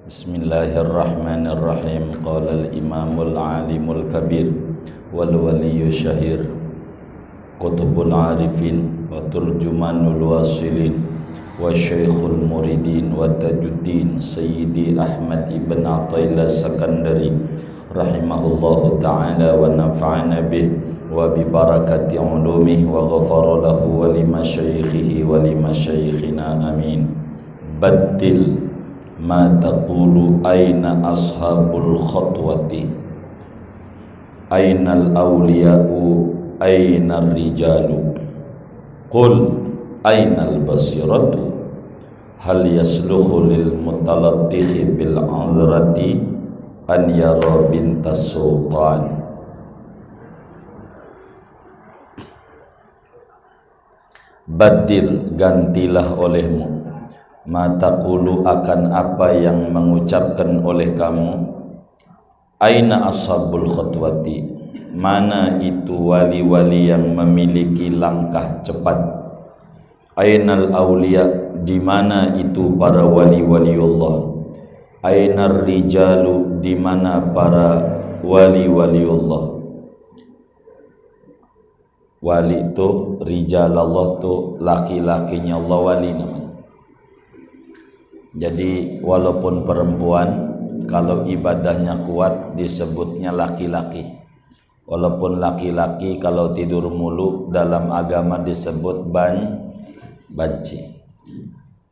Bismillahirrahmanirrahim. Qala al-imamul alimul kabir wal waliyyu syahir qutbul arifin wa turjumanul wasilin wa syekhul muridin wa tajuddin Sayyidi Ahmad ibn Athaillah Sakandari rahimahullahu ta'ala wa nafa'ana bih wa bi barakati ulumih wa ghafara lahu wa li masyayikhihi wa li masyayikhina amin. Baddil ma taqulu aina ashabul khatwati ainal awliya'u ainal rijalu qul ainal basiratu hal yasluhu lil mutalattikhi bil anzrati an yara bintas sultan. Badil, gantilah olehmu mataqulu akan apa yang mengucapkan oleh kamu. Aina ashabul khutwati, mana itu wali-wali yang memiliki langkah cepat. Ainal awliya, di mana itu para wali-waliullah. Ainar rijalu, di mana para wali-waliullah. Wali itu rijalallah itu laki-lakinya Allah, wali namanya. Jadi walaupun perempuan, kalau ibadahnya kuat disebutnya laki-laki. Walaupun laki-laki kalau tidur mulu dalam agama disebut banci.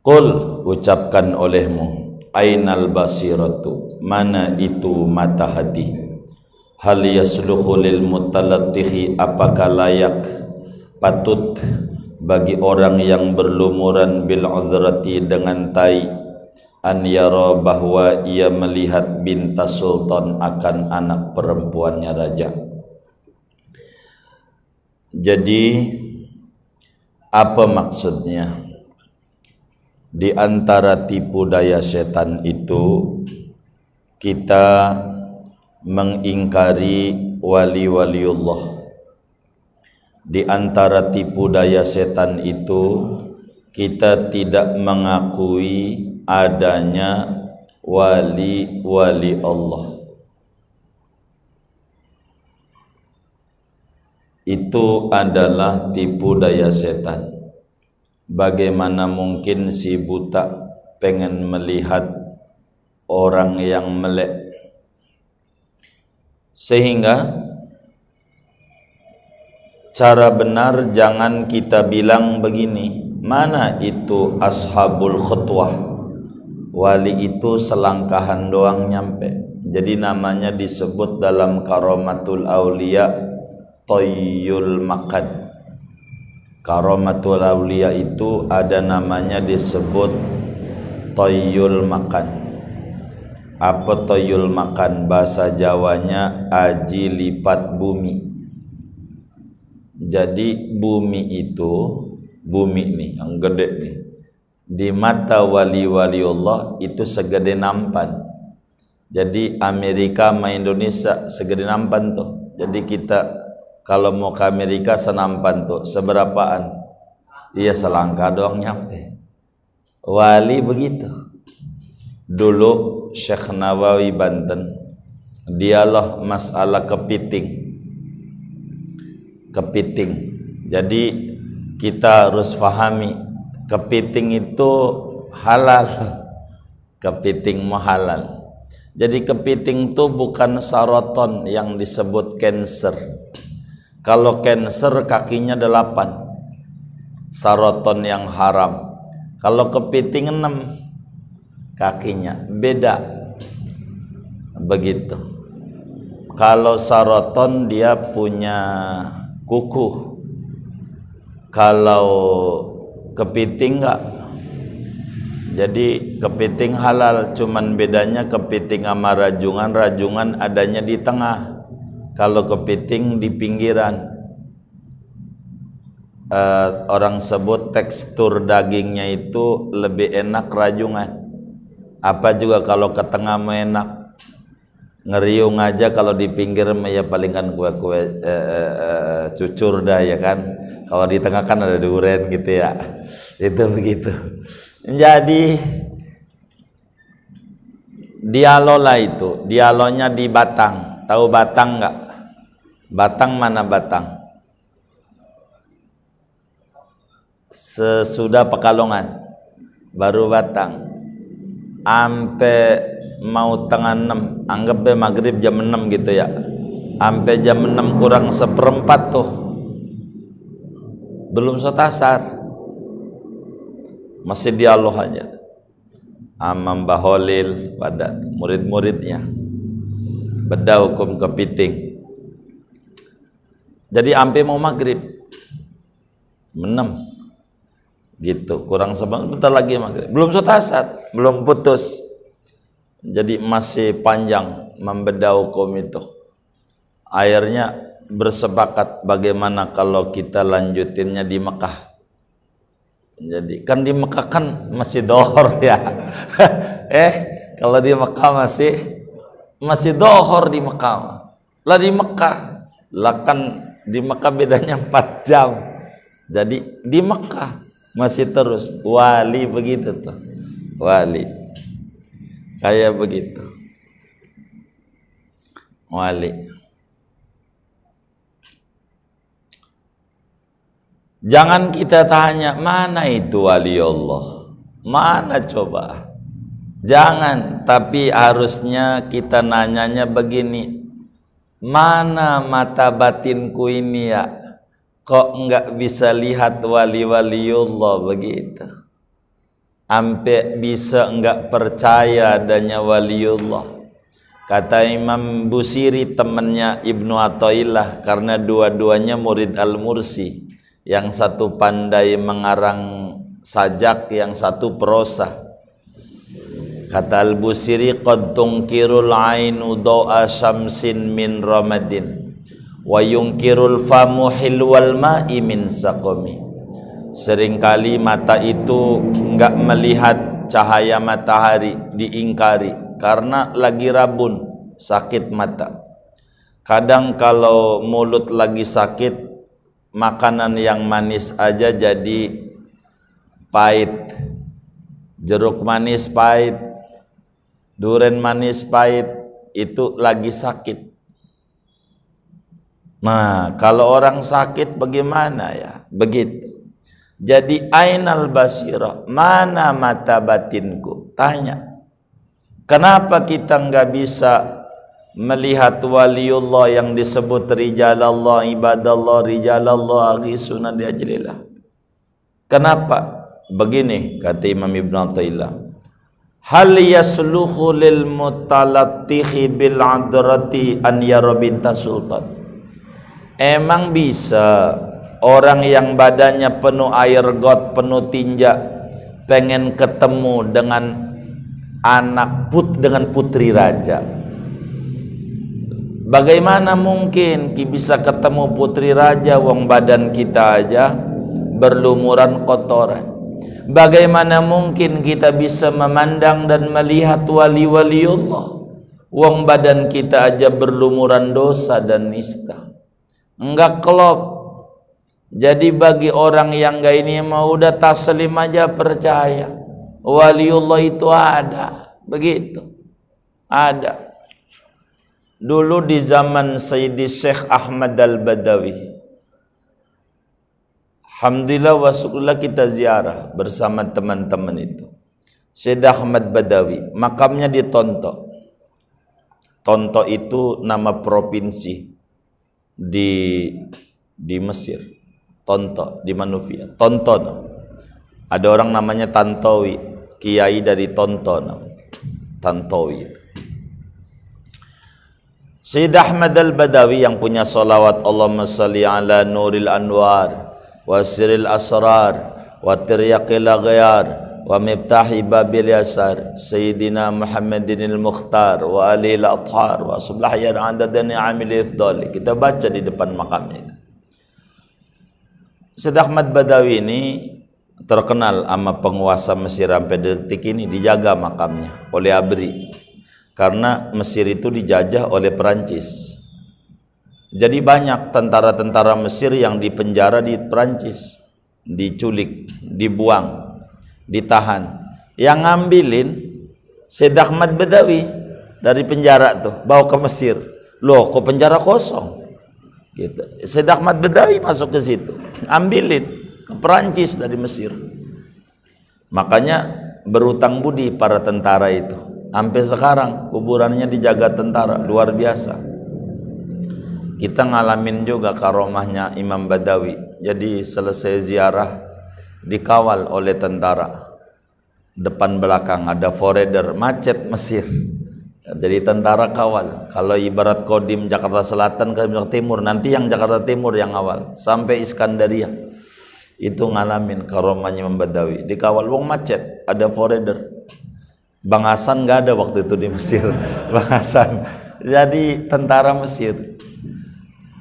Qul, ucapkan olehmu, ainal basiratu, mana itu mata hati. Hal yasluhu lil mutalattikhi, apakah layak, patut bagi orang yang berlumuran bil uzrati dengan tai, an yara, bahwa ia melihat bintas sultan, akan anak perempuannya raja. Jadi apa maksudnya? Di antara tipu daya setan itu kita mengingkari wali-waliullah. Di antara tipu daya setan itu kita tidak mengakui adanya wali-wali Allah. Itu adalah tipu daya setan. Bagaimana mungkin si buta pengen melihat orang yang melek? Sehingga cara benar jangan kita bilang begini, mana itu ashabul khutwah, wali itu selangkahan doang nyampe. Jadi namanya disebut dalam karamatul aulia toyul makan. Karamatul aulia itu ada namanya disebut toyul makan. Apa toyul makan? Bahasa Jawanya aji lipat bumi. Jadi bumi itu, bumi nih yang gede nih, di mata wali-wali Allah itu segede nampan. Jadi Amerika sama Indonesia segede nampan tuh. Jadi kita kalau mau ke Amerika senampan tuh, seberapaan? Iya, selangkah doang nyampe. Wali begitu. Dulu Syekh Nawawi Banten, dialah masalah kepiting. Jadi kita harus pahami, kepiting itu halal. Kepiting halal. Jadi kepiting itu bukan saraton yang disebut cancer. Kalau cancer kakinya 8, saraton yang haram. Kalau kepiting 6 kakinya, beda. Begitu. Kalau saraton dia punya kuku, kalau kepiting enggak. Jadi kepiting halal, cuman bedanya kepiting sama rajungan, rajungan adanya di tengah, kalau kepiting di pinggiran. Orang sebut tekstur dagingnya itu lebih enak rajungan. Apa juga kalau ke tengah mah enak, ngeriung aja. Kalau di pinggir mah ya paling kan kue-kue cucur dah ya kan. Kalau di tengah kan ada durian gitu ya. Itu begitu. Jadi Dialola itu, dialonya di Batang. Tahu Batang nggak? Batang mana Batang? Sesudah Pekalongan, baru Batang. Ampe mau tengah 6, anggap be maghrib jam 6 gitu ya. Ampe jam 6 kurang seperempat tuh, belum sholat asar, masih dialog aja. Amam Baholil pada murid-muridnya beda hukum kepiting. Jadi ampe mau maghrib 6 gitu, kurang sebentar lagi maghrib, belum sholat asar, belum putus. Jadi masih panjang membeda hukum itu. Akhirnya bersepakat bagaimana kalau kita lanjutinnya di Mekah. Jadi kan di Mekah kan masih dohor ya. Kalau di Mekah masih dohor di Mekah. Lah di Mekah, lah kan di Mekah bedanya 4 jam. Jadi di Mekah masih terus wali begitu tuh, wali kayak begitu, wali. Jangan kita tanya mana itu wali Allah, mana coba. Jangan, tapi harusnya kita nanyanya begini, mana mata batinku ini ya, kok enggak bisa lihat wali-waliullah begitu, ampe bisa enggak percaya adanya waliullah. Kata Imam Busiri, temannya Ibnu Athaillah, karena dua-duanya murid Al-Mursi, yang satu pandai mengarang sajak, yang satu prosa. Kata Al-Busiri, qad tunkirul ainu do'a syamsin min ramadin wa yunkirul famu hilwal ma'i min saqami. Seringkali mata itu enggak melihat cahaya matahari, diingkari karena lagi rabun, sakit mata. Kadang kalau mulut lagi sakit, makanan yang manis aja jadi pahit. Jeruk manis pahit, duren manis pahit, itu lagi sakit. Nah, kalau orang sakit bagaimana ya? Begitu. Jadi ainal basirah, mana mata batinku? Tanya. Kenapa kita enggak bisa melihat waliullah yang disebut rijalallah, ibadallah, rijalallah, aghisuna di ajlillah? Kenapa? Begini kata Imam Ibnu Athaillah, hal yasluhu lil mutalattihi bil adrati an yara binta sultan. Emang bisa orang yang badannya penuh air got, penuh tinja, pengen ketemu dengan dengan putri raja? Bagaimana mungkin bisa ketemu putri raja wong badan kita aja berlumuran kotoran? Bagaimana mungkin kita bisa memandang dan melihat wali-waliullah wong badan kita aja berlumuran dosa dan nista? Enggak klop. Jadi bagi orang yang enggak ini mau udah taslim aja, percaya waliullah itu ada, begitu. Ada. Dulu di zaman Sayyidi Syekh Ahmad Al-Badawi, alhamdulillah wa syukurlah kita ziarah bersama teman-teman itu. Syekh Ahmad Badawi, makamnya di Tonto. Tonto itu nama provinsi di Mesir. Tonto di Manufia. Tonto. Ada orang namanya Tantowi, kiai dari Tonto. Tantowi. Syekh Ahmad Al-Badawi yang punya salawat Allahumma salli ala nuril anwar wa siril asrar wa tiryaqil aghyar wa miftahi babil yasar Sayyidina Muhammadin al-Mukhtar wa alil athhar wa sublahiyan adadan ni'amil ifdal. Kita baca di depan makamnya. Syekh Ahmad Badawi ini terkenal sama penguasa Mesir sampai detik ini, dijaga makamnya oleh ABRI. Karena Mesir itu dijajah oleh Perancis. Jadi banyak tentara-tentara Mesir yang dipenjara di Perancis, diculik, dibuang, ditahan. Yang ngambilin Syed Ahmad Badawi dari penjara tuh bawa ke Mesir. Loh, kok penjara kosong? Gitu. Syed Ahmad Badawi masuk ke situ, ambilin ke Perancis dari Mesir. Makanya berutang budi para tentara itu. Sampai sekarang kuburannya dijaga tentara, luar biasa. Kita ngalamin juga karomahnya Imam Badawi. Jadi selesai ziarah dikawal oleh tentara. Depan belakang ada foreder, macet Mesir. Jadi tentara kawal. Kalau ibarat Kodim Jakarta Selatan ke Jakarta Timur, nanti yang Jakarta Timur yang awal sampai Iskandaria. Itu ngalamin karomahnya Imam Badawi. Dikawal wong macet, ada foreder. Bang Hasan nggak ada waktu itu di Mesir. Bang Hasan. Jadi tentara Mesir.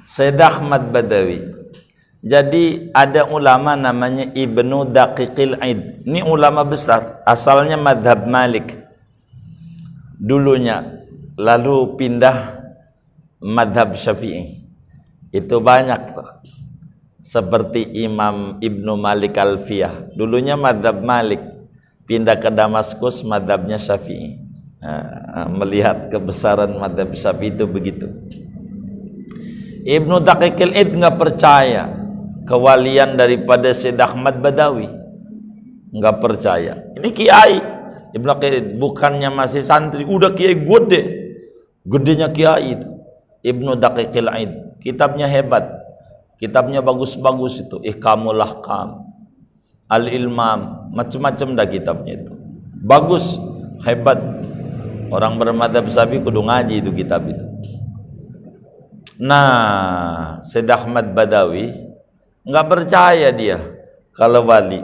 Syed Ahmad Badawi. Jadi ada ulama namanya Ibnu Daqiqil Aid. Ini ulama besar, asalnya madhab Malik dulunya, lalu pindah madhab Syafi'i. Itu banyak tuh. Seperti Imam Ibnu Malik Alfiyah, dulunya madhab Malik, pindah ke Damaskus madhabnya Syafi'i. Melihat kebesaran madhab Syafi'i itu begitu. Ibnu Daqiqil Aid nggak percaya kewalian daripada Syed Ahmad Badawi, nggak percaya. Ini kiai Ibnu Daqiqil Aid, bukannya masih santri, udah kiai gede, gedenya kiai itu. Ibnu Daqiqil Aid, kitabnya hebat, kitabnya bagus-bagus itu, Ihkamul Ahkam, Al-Ilmam, macam-macam dah kitabnya itu, bagus, hebat. Orang bermadhab Syafi'i kudu ngaji itu kitab itu. Nah, Syed Ahmad Badawi nggak percaya dia kalau wali,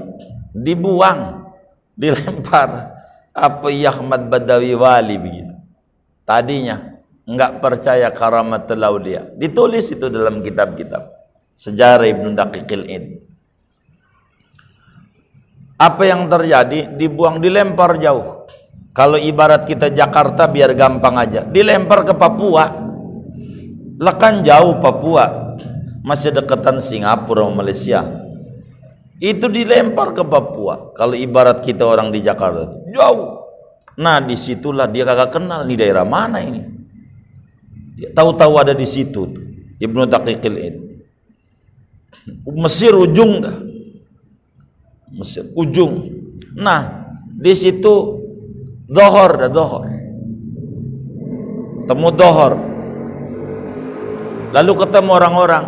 dibuang, dilempar. Apa Ahmad Badawi wali begitu? Tadinya nggak percaya karamatul auliya. Ditulis itu dalam kitab-kitab sejarah Ibnu Daqiqil Aid. Apa yang terjadi? Dibuang, dilempar jauh. Kalau ibarat kita Jakarta biar gampang aja, dilempar ke Papua. Lah kan jauh Papua, masih deketan Singapura sama Malaysia. Itu dilempar ke Papua. Kalau ibarat kita orang di Jakarta, jauh. Nah disitulah dia kagak kenal nih daerah mana ini. Dia tahu-tahu ada di situ tuh, Ibnu Daqiqil Aid. Mesir ujung dah, Mesir ujung. Nah di situ dohor dah, dohor. Temu dohor. Lalu ketemu orang-orang.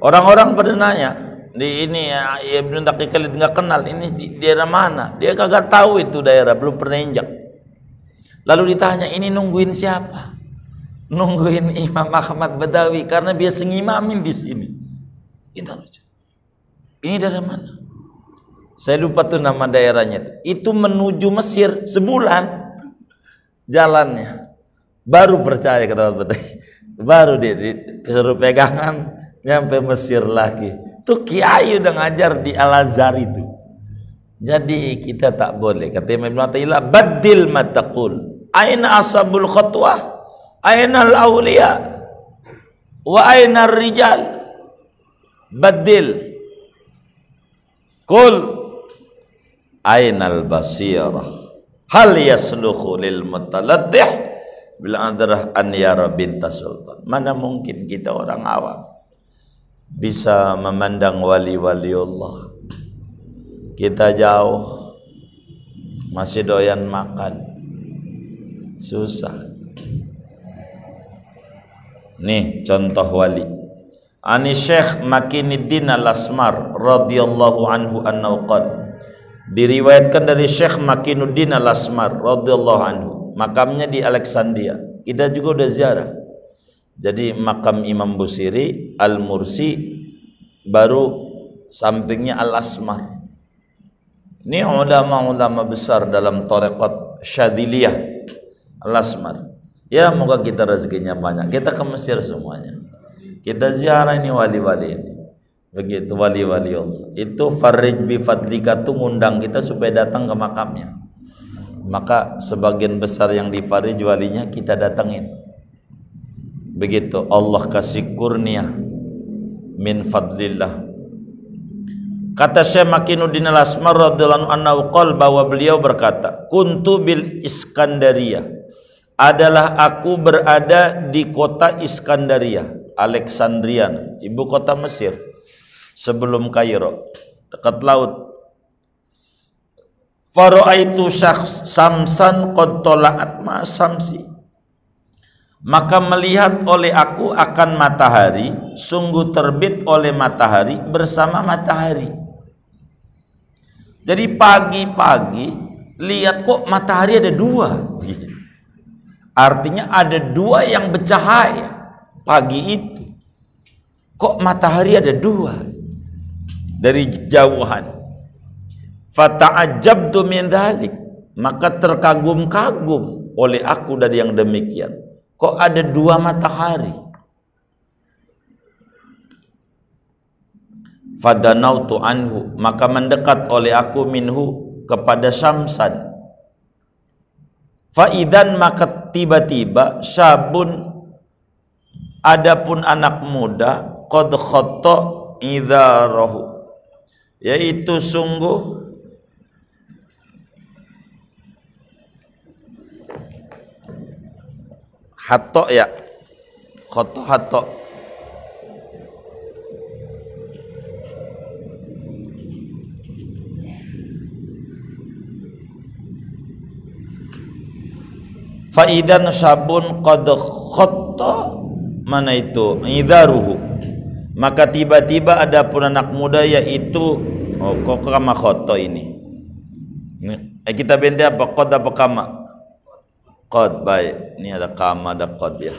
Orang-orang pada nanya, di ini ya Ibnu Daqiqil Aid nggak kenal, ini di daerah mana? Dia kagak tahu itu daerah, belum pernah injak. Lalu ditanya, ini nungguin siapa? Nungguin Imam Ahmad Badawi karena biasa ngimamin di sini. Ini dari mana? Saya lupa tuh nama daerahnya. Itu menuju Mesir sebulan jalannya. Baru percaya kata Badawi. Baru dia disuruh pegangan nyampe Mesir lagi. Tuh kiai udah ngajar di Al-Azhar itu. Jadi kita tak boleh, kata Imam Ibnu Athaillah, badil mataqul. Aina ashabul khatwah? Aina al-awliya? Wa aina ar-rijal? Badil. Qul aina al-basirah? Hal yasluhu lil mutalattih bil adrah an yara binta sultan. Mana mungkin kita orang awam bisa memandang wali-wali Allah. Kita jauh, masih doyan makan, susah. Nih contoh wali. Ani Syekh Makinuddin Al-Asmar radhiyallahu anhu annahu qala, diriwayatkan dari Syekh Makinuddin Al-Asmar radhiyallahu anhu, makamnya di Alexandria. Kita juga udah ziarah. Jadi makam Imam Busiri, Al-Mursi, baru sampingnya Al-Asmar. Ini ulama-ulama besar dalam tarekat Syadiliyah, Al-Asmar. Ya moga kita rezekinya banyak. Kita ke Mesir semuanya. Kita ziarah ini wali-wali ini. Begitu wali-wali Allah. Itu farij bi fadlika, tuh ngundang kita supaya datang ke makamnya. Maka sebagian besar yang di farij walinya kita datangin. Begitu Allah kasih kurnia min fadlillah. Kata Syekh Makinuddin Al-Asmar radhiyallahu anhu bahwa beliau berkata, kuntu bil Iskandaria, adalah aku berada di kota Iskandaria, Alexandria, ibu kota Mesir, sebelum Kairo, dekat laut. Faraitu samsan qad tala'at ma samsi, maka melihat oleh aku akan matahari, sungguh terbit oleh matahari bersama matahari. Jadi pagi-pagi lihat kok matahari ada dua, artinya ada dua yang bercahaya pagi itu. Kok matahari ada dua dari jauhan. Fata'ajjabtu min dzalik, maka terkagum-kagum oleh aku dari yang demikian. Kok ada dua matahari? Fadanautu anhu, maka mendekat oleh aku minhu kepada Syamsan. Faidan, maka tiba-tiba syabun, adapun anak muda, qad khatta idharahu, yaitu sungguh hatta, ya khatta hatta, faidan sabun qad khatta, mana itu idharuhu, maka tiba-tiba ada pun anak muda, yaitu kok kama khatta ini kita bente apa, qad apa kama? Qad, baik, ini ada kama ada qad ya,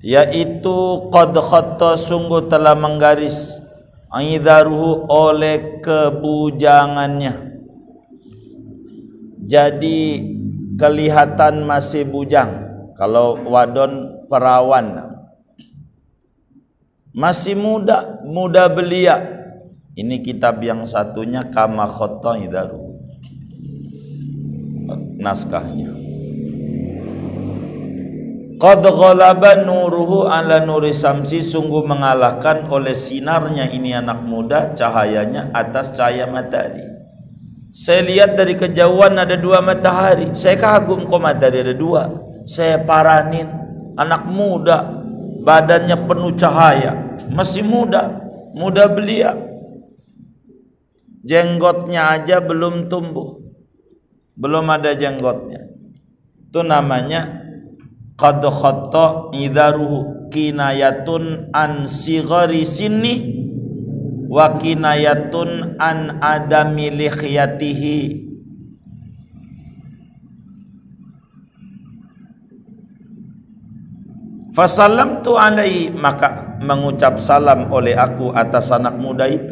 yaitu qad khatta, sungguh telah menggaris, idharuhu, oleh kebujangannya. Jadi kelihatan masih bujang. Kalau wadon perawan, masih muda, muda belia. Ini kitab yang satunya kama khatta idharu, naskahnya. Qad ghalaba nuruhu ala nuri samsi, sungguh mengalahkan oleh sinarnya ini anak muda, cahayanya atas cahaya matahari. Saya lihat dari kejauhan ada dua matahari, saya kagum kok matahari ada dua. Saya paranin, anak muda, badannya penuh cahaya, masih muda, muda belia, jenggotnya aja belum tumbuh, belum ada jenggotnya. Itu namanya qad khatta idharuhu, kinayatun an sighari sinni wa kinayatun an adami likhyatihi. Fasallamtu alaihi, maka mengucap salam oleh aku atas anak muda itu.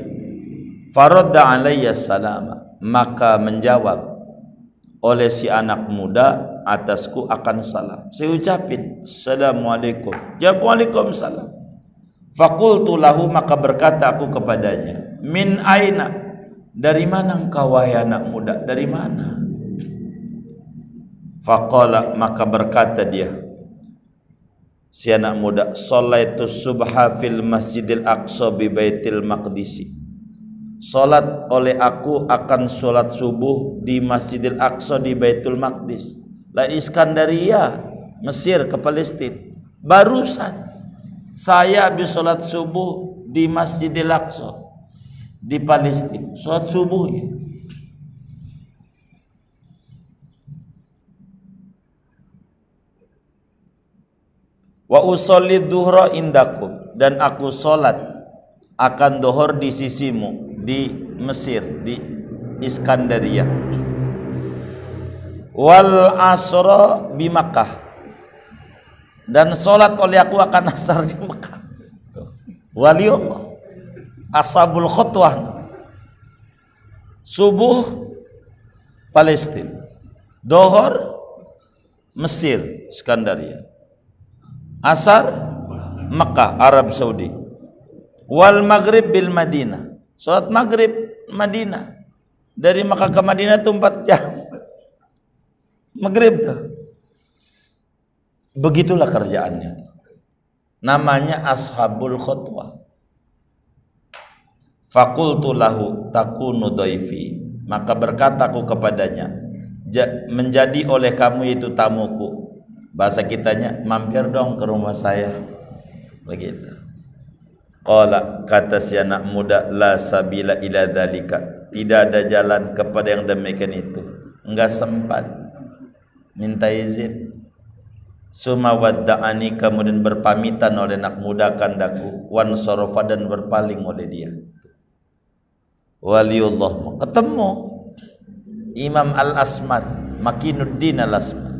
Faradda alayya salama, maka menjawab oleh si anak muda atasku akan salam. Saya ucapin assalamualaikum, jawab waalaikumsalam. Faqultu lahu, maka berkata aku kepadanya, min aina, dari mana engkau wahai anak muda, dari mana? Faqala, maka berkata dia, si anak muda, sholaitu subha fil masjidil aqsa bi baitil maqdisi, salat oleh aku akan salat subuh di Masjidil Aqsa di Baitul Maqdis. La Iskandaria, Mesir ke Palestina. Barusan saya habis salat subuh di Masjidil Aqsa di Palestina, salat subuh ya. Wa usolli dhuhra indakum, dan aku salat akan dohor di sisimu di Mesir, di Iskandaria. Wal asra bi Makkah, dan salat oleh aku akan asar di Mekah. Waliullah, ashabul khutwah, subuh Palestina, dohor Mesir Iskandaria, asar Mekah Arab Saudi. Wal maghrib bil Madinah, salat maghrib Madinah, dari Mekah ke Madinah itu 4 jam maghrib tuh. Begitulah kerjaannya. namanya ashabul khutwah. Faqultu lahu takunu dhaifi, maka berkataku kepadanya, menjadi oleh kamu itu tamuku. Bahasa kitanya, mampir dong ke rumah saya. Begitu. Qala, kata si anak muda, la sabila ila dzalika, tidak ada jalan kepada yang demikian itu, enggak sempat, minta izin. Suma wadda'ani, kemudian berpamitan oleh anak muda kandaku, wan sorofa, dan berpaling oleh dia. Waliullah, ketemu Imam Al-Asmat, Makinuddin Al-Asmat.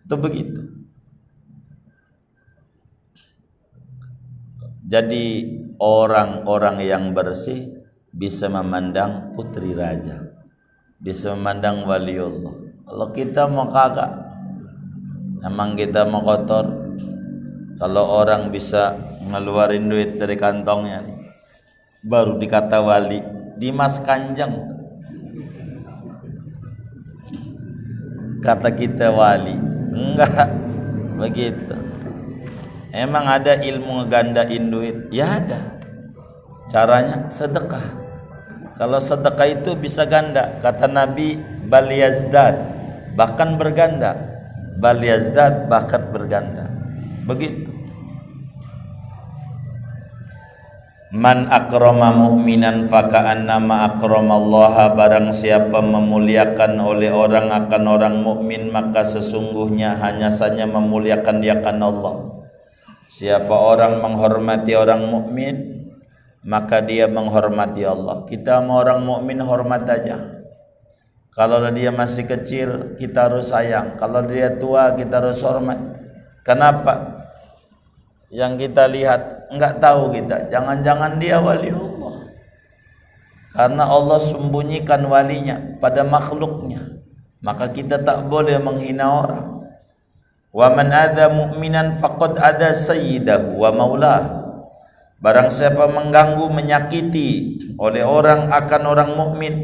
Itu begitu. Jadi orang-orang yang bersih bisa memandang putri raja, bisa memandang waliullah. Kalau kita mau kagak, emang kita mau kotor. Kalau orang bisa ngeluarin duit dari kantongnya nih, baru dikata wali. Dimas Kanjeng kata kita wali, enggak begitu. Emang ada ilmu ngegandain duit? Ya ada. Caranya sedekah. Kalau sedekah itu bisa ganda, kata Nabi, bal yazdad, bahkan berganda. Bal yazdad, bahkan berganda. Begitu. Man akrama mu'minan faka'annama akramallaha, barang siapa memuliakan oleh orang akan orang mukmin, maka sesungguhnya hanya saja memuliakan dia akan Allah. Siapa orang menghormati orang mukmin, maka dia menghormati Allah. Kita mau orang mukmin hormat aja. Kalau dia masih kecil kita harus sayang, kalau dia tua kita harus hormat. Kenapa? Yang kita lihat enggak tahu kita, jangan-jangan dia wali Allah, karena Allah sembunyikan walinya pada makhluknya, maka kita tak boleh menghina orang. Wa man adza mu'minan faqad adza sayyidahu wa maulah, barang siapa mengganggu menyakiti oleh orang akan orang mukmin,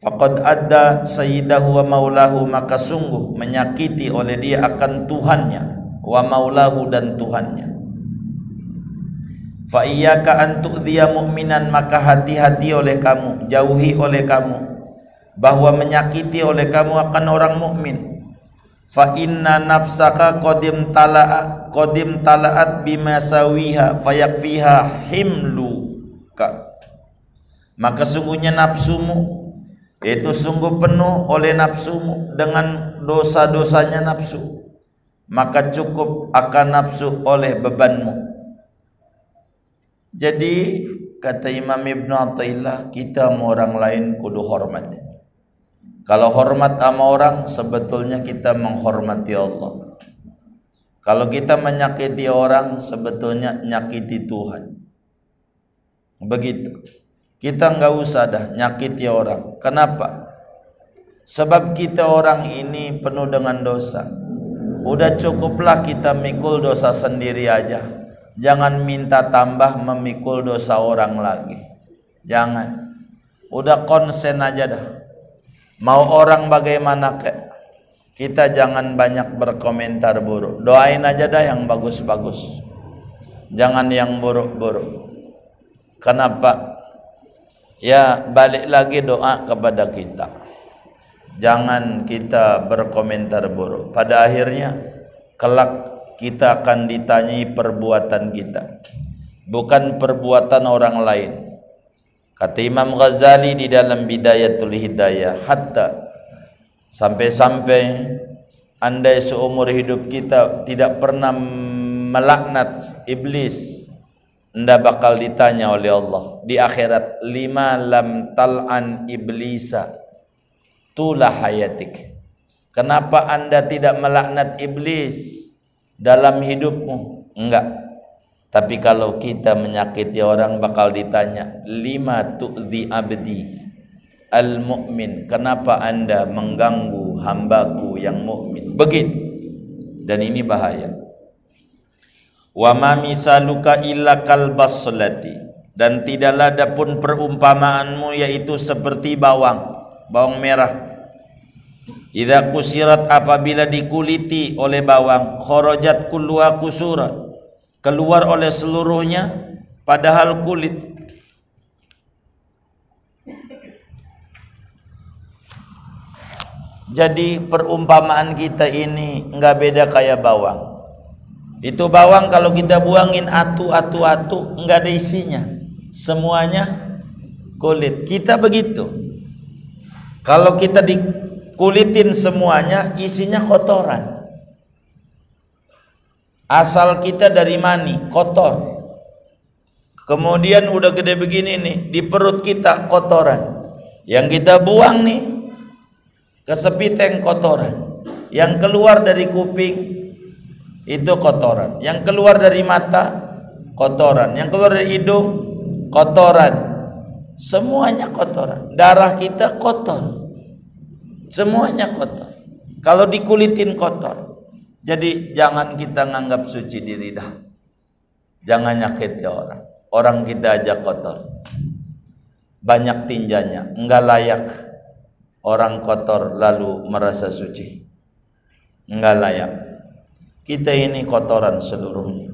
faqad adza sayyidahu wa maulahu, maka sungguh menyakiti oleh dia akan Tuhannya, wa maulahu, dan Tuhannya. Fa iyyaka an tu'dhiya mu'minan, maka hati-hati oleh kamu, jauhi oleh kamu bahwa menyakiti oleh kamu akan orang mukmin. Fa inna nafsaka qadim tala'at bimasawiha fayakfiha himluka, maka sungguhnya nafsumu itu sungguh penuh oleh nafsumu dengan dosa-dosanya nafsu, maka cukup akan nafsu oleh bebanmu. Jadi kata Imam Ibn Athaillah, kita sama orang lain kudu hormat. Kalau hormat sama orang, sebetulnya kita menghormati Allah. Kalau kita menyakiti orang, sebetulnya nyakiti Tuhan. Begitu. Kita nggak usah dah nyakiti orang. Kenapa? Sebab kita orang ini penuh dengan dosa. Udah cukuplah kita mikul dosa sendiri aja. Jangan minta tambah memikul dosa orang lagi. Jangan. Udah konsen aja dah. Mau orang bagaimana kek, kita jangan banyak berkomentar buruk. Doain aja dah yang bagus-bagus. Jangan yang buruk-buruk. Kenapa? Ya balik lagi doa kepada kita. Jangan kita berkomentar buruk. Pada akhirnya kelak kita akan ditanyai perbuatan kita, bukan perbuatan orang lain. Kata Imam Ghazali di dalam Bidayatul Hidayah, hatta sampai-sampai andai seumur hidup kita tidak pernah melaknat iblis, anda bakal ditanya oleh Allah di akhirat, lima lam tal'an iblisa tulah hayatik, kenapa anda tidak melaknat iblis dalam hidupmu? Enggak. Tapi kalau kita menyakiti orang bakal ditanya, lima tu'dhi abdi al-mu'min, kenapa anda mengganggu hambaku yang mukmin? Begitu. Dan ini bahaya. Wa ma misaluka illa kalbaslati, dan tidaklah ada pun perumpamaanmu yaitu seperti bawang merah. Idza kusirat, apabila dikuliti oleh bawang, kharajat kulluha kusuran, keluar oleh seluruhnya padahal kulit. Jadi perumpamaan kita ini enggak beda kayak bawang. Itu bawang kalau kita buangin atu enggak ada isinya. Semuanya kulit. Kita begitu. Kalau kita dikulitin semuanya, isinya kotoran. Asal kita dari mani, kotor. Kemudian udah gede begini nih, di perut kita kotoran. Yang kita buang nih, kesepiteng kotoran. Yang keluar dari kuping itu kotoran. Yang keluar dari mata kotoran. Yang keluar dari hidung kotoran. Semuanya kotoran. Darah kita kotor. Semuanya kotor. Kalau dikulitin kotor. Jadi jangan kita nganggap suci diri dah. Jangan nyakiti orang. Orang kita aja kotor. Banyak tinjanya, enggak layak. Orang kotor lalu merasa suci. Enggak layak. Kita ini kotoran seluruhnya.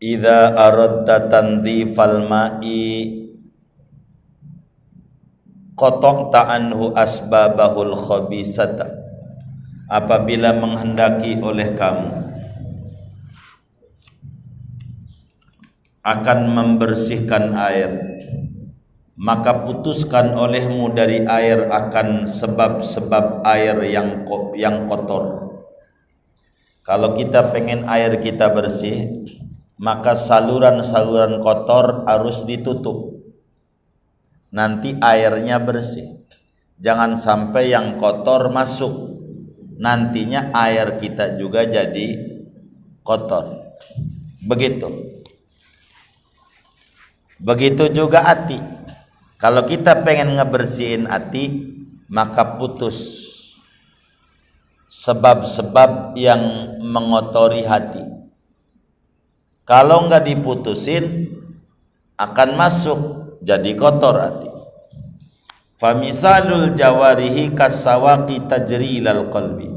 Idza aradta tandhifal ma'i qata'ta anhu asbabahul khabisata. Apabila menghendaki oleh kamu akan membersihkan air, maka putuskan olehmu dari air akan sebab-sebab air yang kotor. Kalau kita pengen air kita bersih, maka saluran-saluran kotor harus ditutup. Nanti airnya bersih. Jangan sampai yang kotor masuk. Nantinya air kita juga jadi kotor. Begitu juga hati. Kalau kita pengen ngebersihin hati, maka putus sebab-sebab yang mengotori hati. Kalau enggak diputusin, akan masuk jadi kotor hati. Famisalul jawarihi kasawaqi tajri ilal qalbi.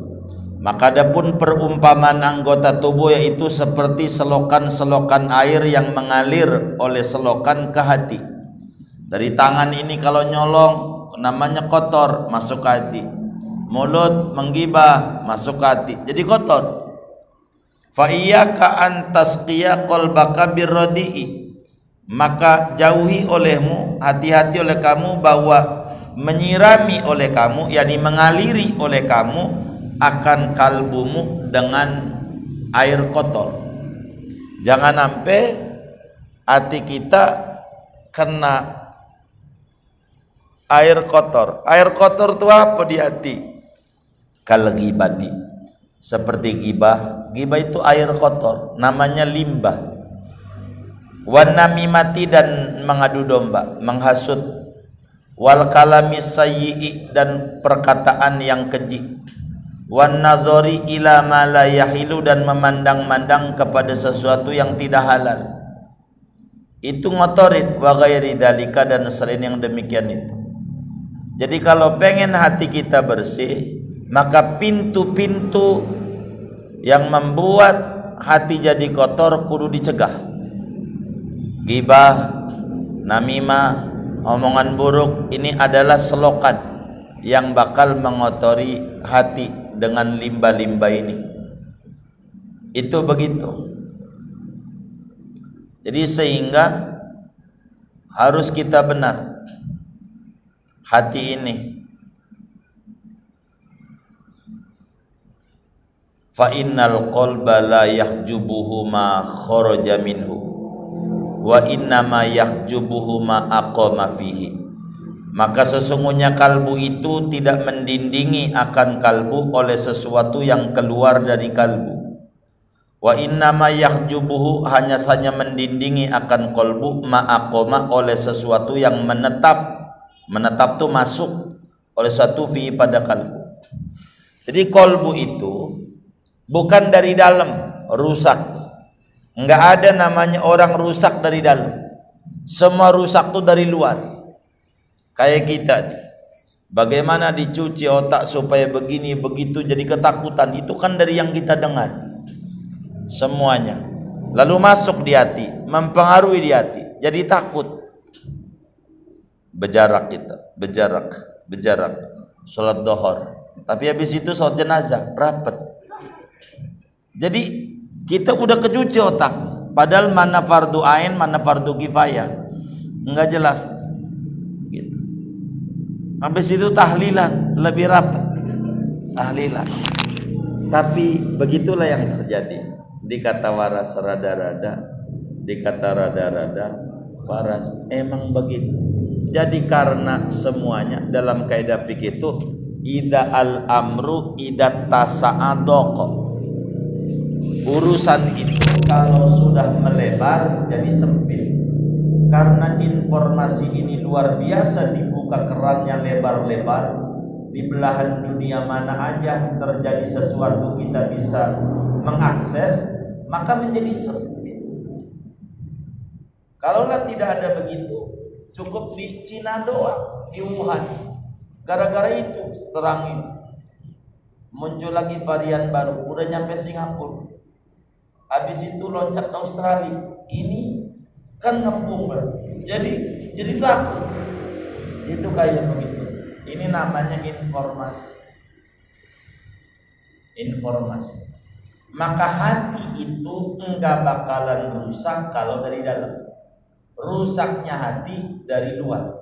Maka adapun perumpamaan anggota tubuh yaitu seperti selokan-selokan air yang mengalir oleh selokan ke hati. Dari tangan ini kalau nyolong namanya kotor, masuk ke hati. Mulut menggibah, masuk ke hati, jadi kotor. Fa iyyaka an tasqiya qalbaka birradi'i, maka jauhi olehmu, hati-hati oleh kamu bahwa menyirami oleh kamu, yakni mengaliri oleh kamu akan kalbumu dengan air kotor. Jangan sampai hati kita kena air kotor. Air kotor itu apa di hati? Kalghibati. Seperti gibah. Gibah itu air kotor, namanya limbah. Wan namimati, dan mengadu domba, menghasut. Wal kalami sayyi'i, dan perkataan yang keji. Wan nadhari ila ma la yahilu, dan memandang-mandang kepada sesuatu yang tidak halal. Itu ngotorin. Wa ghairi dzalika, dan selain yang demikian itu. Jadi kalau pengen hati kita bersih, maka pintu-pintu yang membuat hati jadi kotor kudu dicegah. Gibah, namimah, omongan buruk, ini adalah selokan yang bakal mengotori hati dengan limbah-limbah ini. Itu begitu. Jadi sehingga harus kita benar hati ini. Fa innal qalba la yahjubuhu ma kharaja minhu wa inna ma yahjubuhu ma aqama fihi. Maka sesungguhnya kalbu itu tidak mendindingi akan kalbu oleh sesuatu yang keluar dari kalbu. Wa inna ma yahjubuhu, hanya saja mendindingi akan kalbu ma aqama oleh sesuatu yang menetap. Menetap itu masuk oleh suatu fi pada kalbu. Jadi kalbu itu bukan dari dalam rusak, Enggak ada namanya orang rusak dari dalam. Semua rusak tuh dari luar. Kayak kita nih. Bagaimana dicuci otak supaya begini begitu jadi ketakutan, itu kan dari yang kita dengar. Semuanya. Lalu masuk di hati, mempengaruhi di hati. Jadi takut. Berjarak kita, berjarak. Salat dhuhur. Tapi habis itu salat jenazah, rapat. Jadi kita udah kecuci otak, padahal mana fardu ain, mana fardu kifayah, nggak jelas. Gitu. Habis itu tahlilan lebih rapat, tahlilan. Tapi begitulah yang terjadi. Dikata waras rada-rada, dikata rada-rada waras. Emang begitu. Jadi karena semuanya dalam kaidah fikih itu ida al amru ida tasa'adoko. Urusan itu kalau sudah melebar jadi sempit. Karena informasi ini luar biasa, dibuka kerannya lebar-lebar, di belahan dunia mana aja terjadi sesuatu kita bisa mengakses, maka menjadi sempit. Kalaulah tidak ada begitu, cukup di Cina doang, di Wuhan. Gara-gara itu terangin, muncul lagi varian baru, udah nyampe Singapura. Habis itu loncat ke Australia. Ini kan ngepung, jadi takut. Itu kayak begitu. Ini namanya informasi. Maka hati itu enggak bakalan rusak kalau dari dalam. Rusaknya hati dari luar.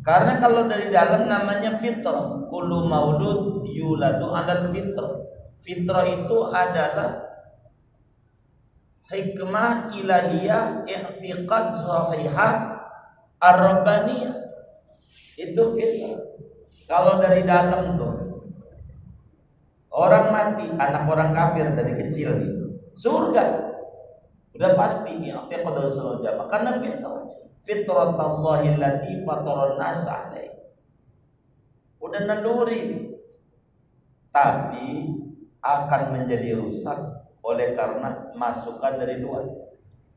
Karena kalau dari dalam namanya fitrah. Kullu maulud yuladu 'alal fitrah. Fitrah itu adalah hikmah ilahiyah, i'tiqad sahihah ar-rabbaniyah. Itu fitrah. Kalau dari dalam tuh orang mati, anak orang kafir dari kecil gitu, surga udah pasti, i'tiqad sahihah. Karena fitratallahi allati fataran nas 'alaiha. Udah naluri. Tapi akan menjadi rusak oleh karena masukan dari luar.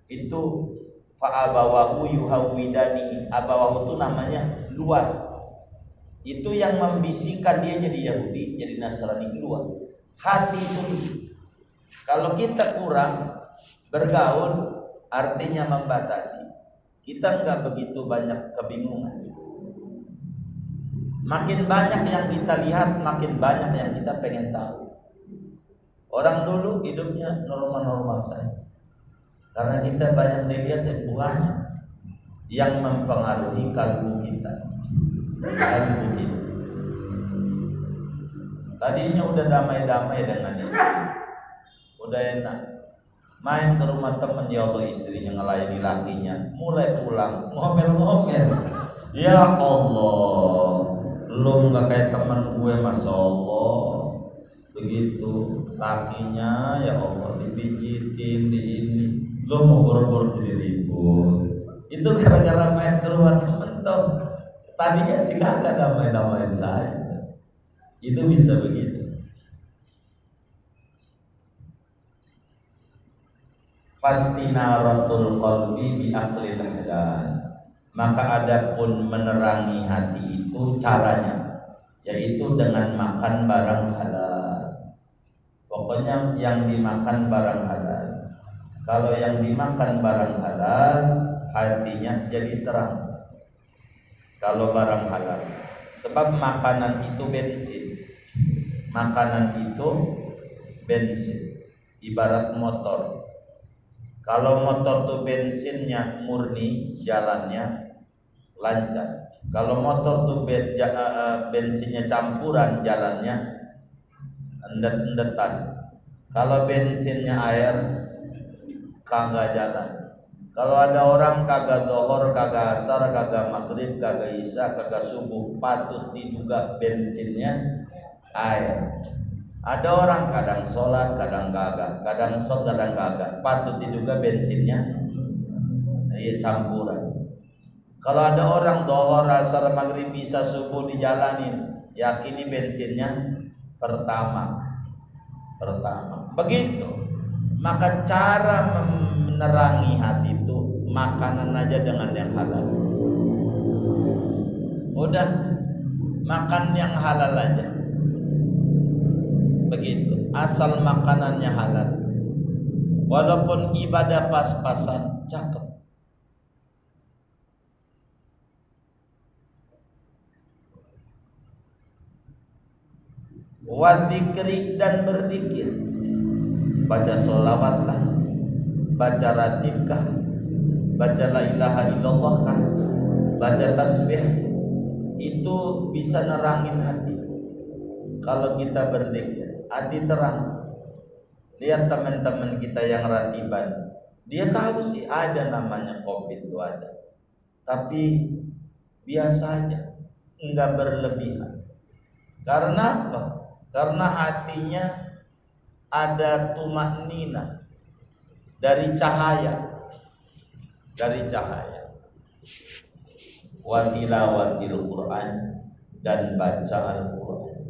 Itu fa'abawahu yuhawidani. Abawahu itu namanya luar. Itu yang membisikkan dia jadi Yahudi, jadi Nasrani keluar. Hati itu. Kalau kita kurang bergaul, artinya membatasi. Kita enggak begitu banyak kebingungan. Makin banyak yang kita lihat, makin banyak yang kita pengen tahu. Orang dulu hidupnya normal-normal saja. Karena kita banyak dilihat dan buahnya yang mempengaruhi kalbu kita. Tadinya udah damai-damai dengan istri, udah enak. Main ke rumah temen, ya Allah, istrinya ngelayani lakinya. Mulai pulang ngomel-ngomel. Ya Allah, lu nggak kayak teman gue, masya Allah. Begitu lakinya, ya Allah, dipijitin di ini, lo mau boro-boro jadi ribut. Itu gara-gara main ke rumah temen toh. Tadinya sih kagak damai-damai saya. Itu bisa begitu. Fastinaratul qalbi bi aqlil halal. Maka adapun menerangi hati itu caranya, yaitu dengan makan barang halal. Pokoknya yang dimakan barang halal. Kalau yang dimakan barang halal, hatinya jadi terang. Kalau barang halal, sebab makanan itu bensin. Makanan itu bensin. Ibarat motor. Kalau motor tuh bensinnya murni, jalannya lancar. Kalau motor tuh bensinnya campuran, jalannya endet-endetan. Kalau bensinnya air, kagak jalan. Kalau ada orang kagak zuhur, kagak asar, kagak maghrib, kagak isya, kagak subuh, patut diduga bensinnya air. Ada orang kadang sholat, kadang kagak, kadang sholat, kadang kagak, patut diduga bensinnya campuran. Kalau ada orang zuhur, asar, maghrib, isya, subuh dijalanin, yakini bensinnya pertama. Begitu. Maka cara menerangi hati itu makanan aja dengan yang halal. Udah, makan yang halal aja. Begitu, asal makanannya halal. Walaupun ibadah pas-pasan, cakep. Wadikri dan berzikir, baca sholawat lah, baca ratib kah, baca la ilaha illallah kah, baca tasbih, itu bisa nerangin hati. Kalau kita berzikir, hati terang. Lihat teman-teman kita yang ratiban, dia tahu sih ada namanya COVID itu ada, tapi biasa aja, enggak berlebihan. Karena apa? Karena hatinya ada tumaknina dari cahaya, wa tilawatil Quran, dan baca Al-Quran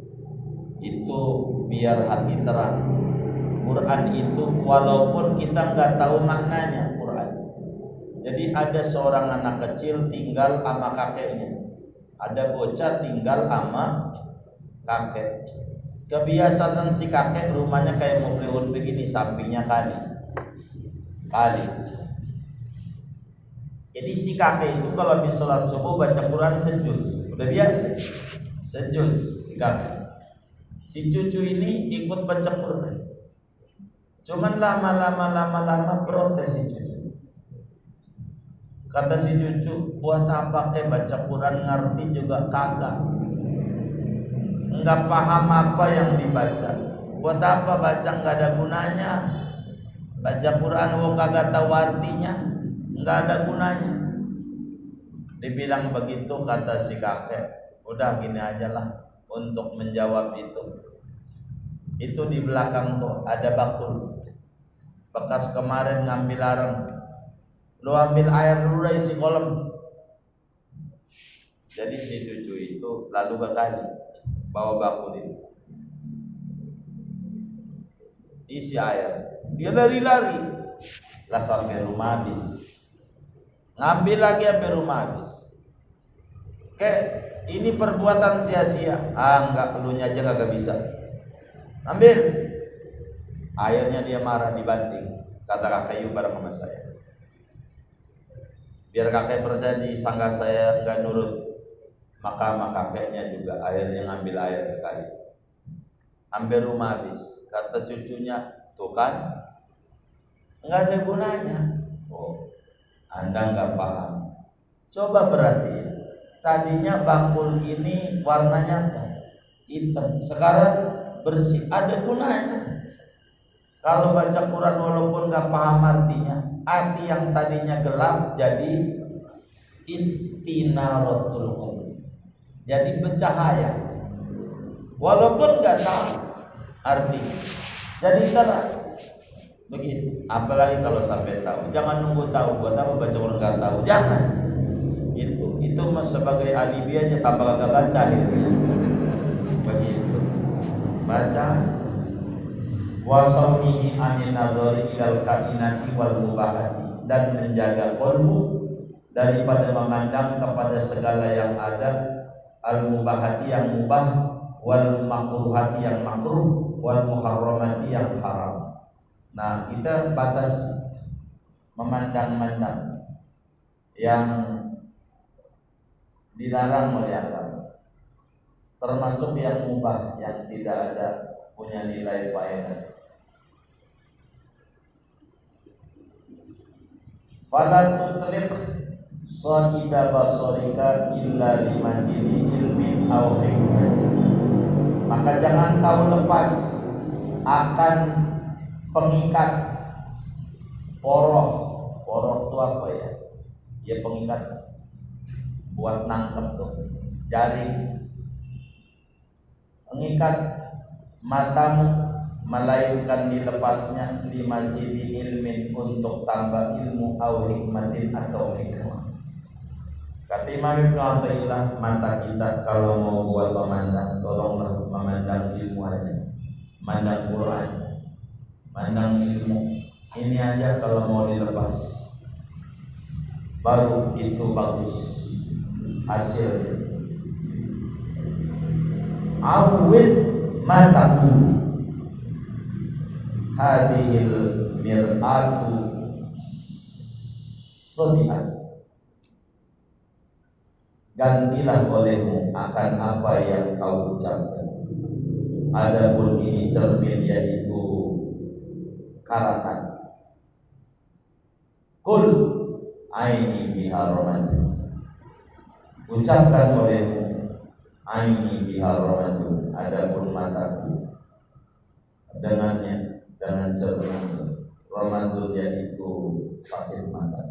itu biar hati terang. Quran itu walaupun kita nggak tahu maknanya Quran. Jadi ada seorang anak kecil tinggal sama kakeknya, ada bocah tinggal sama kakek. Kebiasaan si kakek rumahnya kayak muflihun begini, sampingnya kali. Jadi si kakek itu kalau habis sholat subuh baca Quran sejuz, udah biasa sejuz si kakek. Si cucu ini ikut baca Quran, cuman lama protes si cucu. Kata si cucu, buat apa kayak baca Quran ngerti juga kagak, enggak paham apa yang dibaca. Buat apa baca, enggak ada gunanya. Baca Quran wo kagak tahu artinya, enggak ada gunanya. Dibilang begitu, kata si kakek, udah gini aja lah untuk menjawab itu. Itu di belakang tuh ada bakul bekas kemarin ngambil areng. Lu ambil air dulu dari isi kolam. Jadi si cucu itu lalu ke kali bawa bakul itu, isi air, dia lari-lari lah sampai rumah habis, ngambil lagi sampai rumah habis. Kayak ini perbuatan sia-sia. Enggak, elunya aja kagak bisa. Ambil. Akhirnya dia marah, dibanting. Kata kakek, yuk bareng sama saya. Biar kakek percaya disangka saya enggak nurut. Maka kakeknya juga akhirnya ngambil air ke kali. Ambil rumah habis. Kata cucunya, tuh kan, enggak ada gunanya. Oh, Anda enggak paham. Coba perhatiin. Tadinya bakul ini warnanya apa? Hitam. Sekarang bersih. Ada gunanya. Kalau baca Quran walaupun enggak paham artinya, arti yang tadinya gelap jadi istinaratul qalb, jadi bercahaya. Walaupun enggak tahu artinya, jadi terang. Begitu. Apalagi kalau sampai tahu. Jangan nunggu tahu. Buat apa baca Quran enggak tahu? Jangan. Itu sebagai alibi aja tanpa kagak baca akhirnya. Begitu. Baca. Wa sawmihi anin nadhari ilal kainati wal mubahati, dan menjaga qalbu daripada memandang kepada segala yang ada, al mubahati yang mubah, wal makruhati yang makruh, wal muharramati yang haram. Nah, kita batas memandang-mandang yang dilarang oleh agama, termasuk yang mubah, yang tidak ada punya nilai faedah. Fala tutliq shahida basarika illa limazidi ilmin aw hikmah. Maka jangan kau lepas akan pengikat poroh. Poroh itu apa ya? Ya pengikat buat nangkep tuh, jaring. Pengikat matamu, melainkan dilepasnya limazidi ilmin, untuk tambah ilmu, au hikmatin atau hikmah. Kata Imam Ibnu Athaillah, mata kita kalau mau buat memandang, tolonglah memandang ilmu aja, memandang Quran. mandang ilmu ini aja kalau mau dilepas baru itu bagus hasilnya. Awid mataku hadhil mir'atu sodiat, gantilah olehmu akan apa yang kau ucapkan. Adapun ini cermin yaitu karatan. Kul aini biha rahmatun, ucapkan olehmu aini biha rahmatun, adapun mataku dengannya, dengan cermin rahmatun yaitu sakit mata.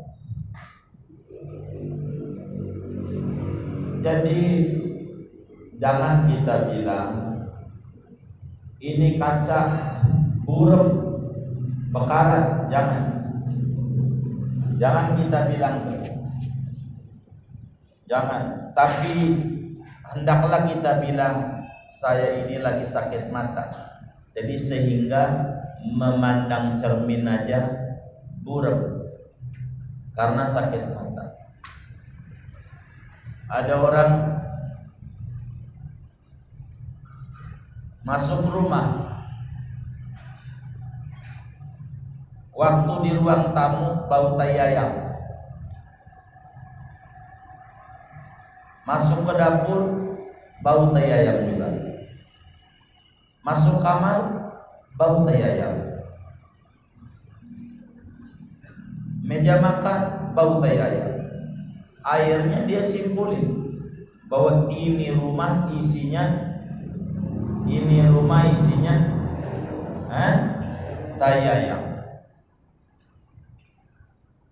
Jadi jangan kita bilang ini kaca burem bekarat, jangan kita bilang jangan, tapi hendaklah kita bilang saya ini lagi sakit mata. Jadi sehingga memandang cermin aja burem karena sakit mata. Ada orang masuk rumah, waktu di ruang tamu bau tai ayam. Masuk ke dapur bau tai ayam juga. Masuk kamar bau tai ayam. Meja makan bau tai ayam. Akhirnya dia simpulin bahwa ini rumah isinya tai ayam.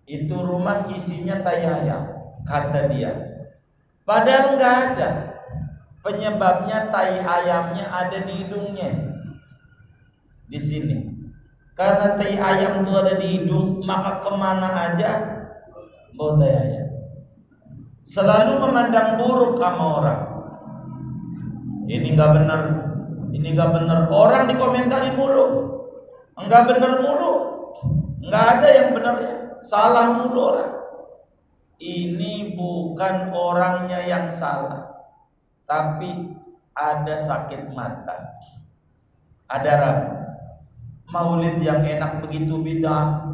Itu rumah isinya tai ayam, kata dia. Padahal enggak ada. Penyebabnya tai ayamnya ada di hidungnya. Di sini. Karena tai ayam itu ada di hidung, maka kemana aja bau tai ayam. Selalu memandang buruk sama orang. Ini enggak benar. Orang dikomentari mulu. Enggak benar mulu. Enggak ada yang benarnya. Salah mulu orang. Ini bukan orangnya yang salah, tapi ada sakit mata. Ada maulid yang enak begitu bid'ah,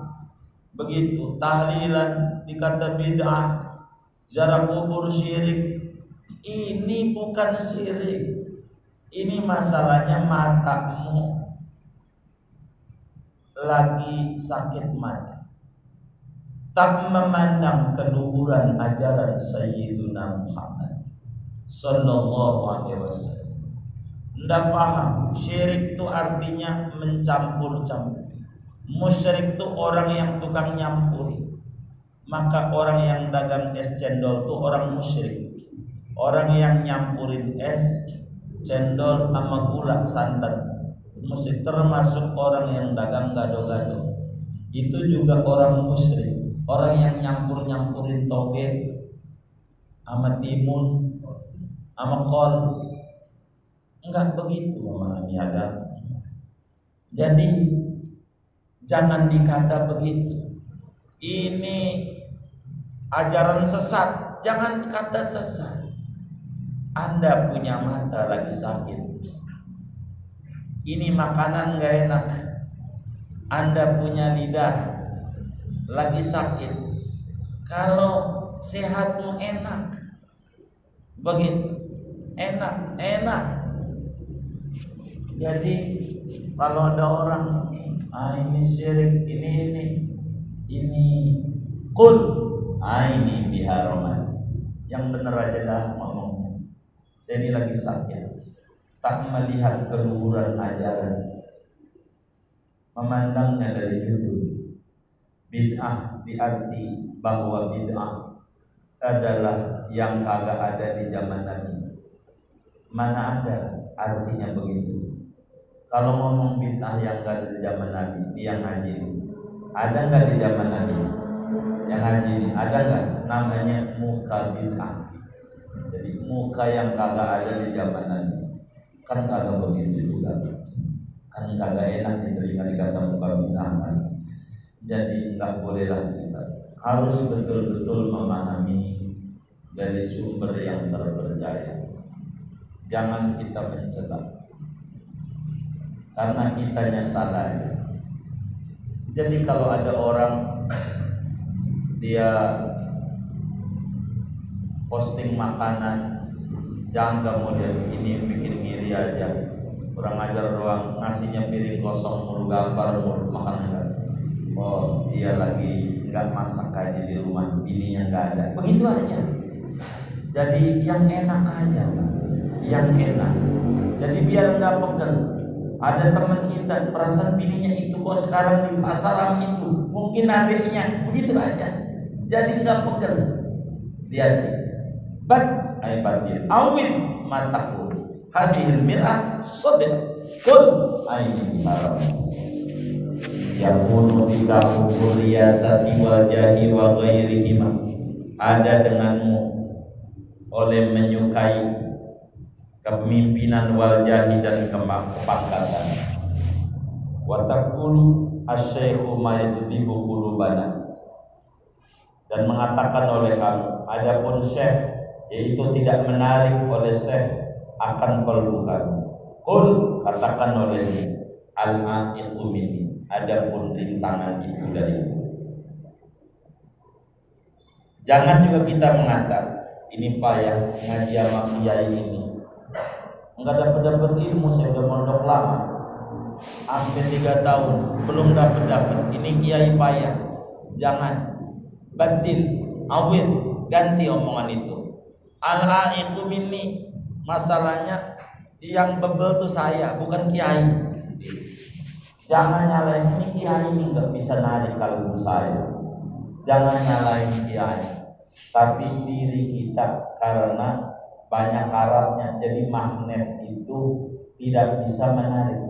begitu tahlilan dikata bid'ah, ziarah kubur syirik. Ini bukan syirik. Ini masalahnya matamu lagi sakit mata. Tak memandang keluhuran ajaran Sayyiduna Muhammad sallallahu alaihi wasallam. Ndak paham syirik itu artinya mencampur-campur. Musyrik itu orang yang tukang nyampuri. Maka orang yang dagang es cendol itu orang musyrik. Orang yang nyampurin es cendol sama gula santan musyrik. Termasuk orang yang dagang gado-gado, itu juga orang musyrik. Orang yang nyampur-nyampurin toge sama timun sama kol, enggak begitu memahami agama. Jadi jangan dikata begitu. Ini ajaran sesat, jangan kata sesat. Anda punya mata lagi sakit, ini makanan enggak enak. Anda punya lidah lagi sakit. Kalau sehatmu enak, begitu enak. Jadi kalau ada orang ini syirik, ini kul ini biharoman, yang benar aja dah ngomongnya. Saya ini lagi sakit, tak melihat keluhuran ajaran, memandangnya dari judul. Bid'ah diarti bahwa bid'ah adalah yang kagak ada di zaman Nabi. Mana ada artinya begitu? Kalau ngomong bid'ah yang gak ada di zaman Nabi, dia ngaji ini. Ada nggak di zaman Nabi yang ngaji ini? Ada nggak? Namanya muka bid'ah. Jadi muka yang kagak ada di zaman Nabi. Kan kagak begitu juga. kan kagak enak diterima dikata muka binatang. Jadi nggak bolehlah kita, harus betul-betul memahami dari sumber yang terpercaya. Jangan kita mencela karena kitanya salah. Jadi kalau ada orang dia posting makanan, jangan kamu lihat ini bikin iri aja, kurang ajar doang, nasinya piring kosong, mulu gambar, mulu makanan. Oh dia lagi nggak masak aja di rumah, bininya nggak ada, begitu aja. Jadi yang enak aja, yang enak. Jadi biar nggak pegel. Ada teman kita perasaan bininya itu kok sekarang di pasaran itu, mungkin adiknya, begitu aja. Jadi nggak pegel. Lihat, batin awin mataku hadil mirah sodek kul aini haram. Yakunu tikahu kuliyasati wajahi wa ghairihima. Ada denganmu oleh menyukai kepemimpinan wal jahi dan kepangkatan. Wa taqulu asy-syaikhu ma yadhibu qulubana. Dan mengatakan oleh kamu, adapun syekh yaitu tidak menarik oleh syekh akan kalbu kamu. Qul, katakan olehnya, al-aqiqu minni, adapun rintangan itu dariku. Jangan juga kita mengatakan ini payah ngaji sama kiai ini, enggak dapat ilmu, saya udah mondok lama hampir 3 tahun belum dapat. Ini kiai payah. Jangan, batil, awil, ganti omongan itu. Al-aiqu minni, masalahnya yang bebel tuh saya, bukan kiai. Jangan nyalain ini kiai ini nggak bisa narik kalbu saya. Jangan nyalain kiai, tapi diri kita, karena banyak karatnya. Jadi magnet itu tidak bisa menarik.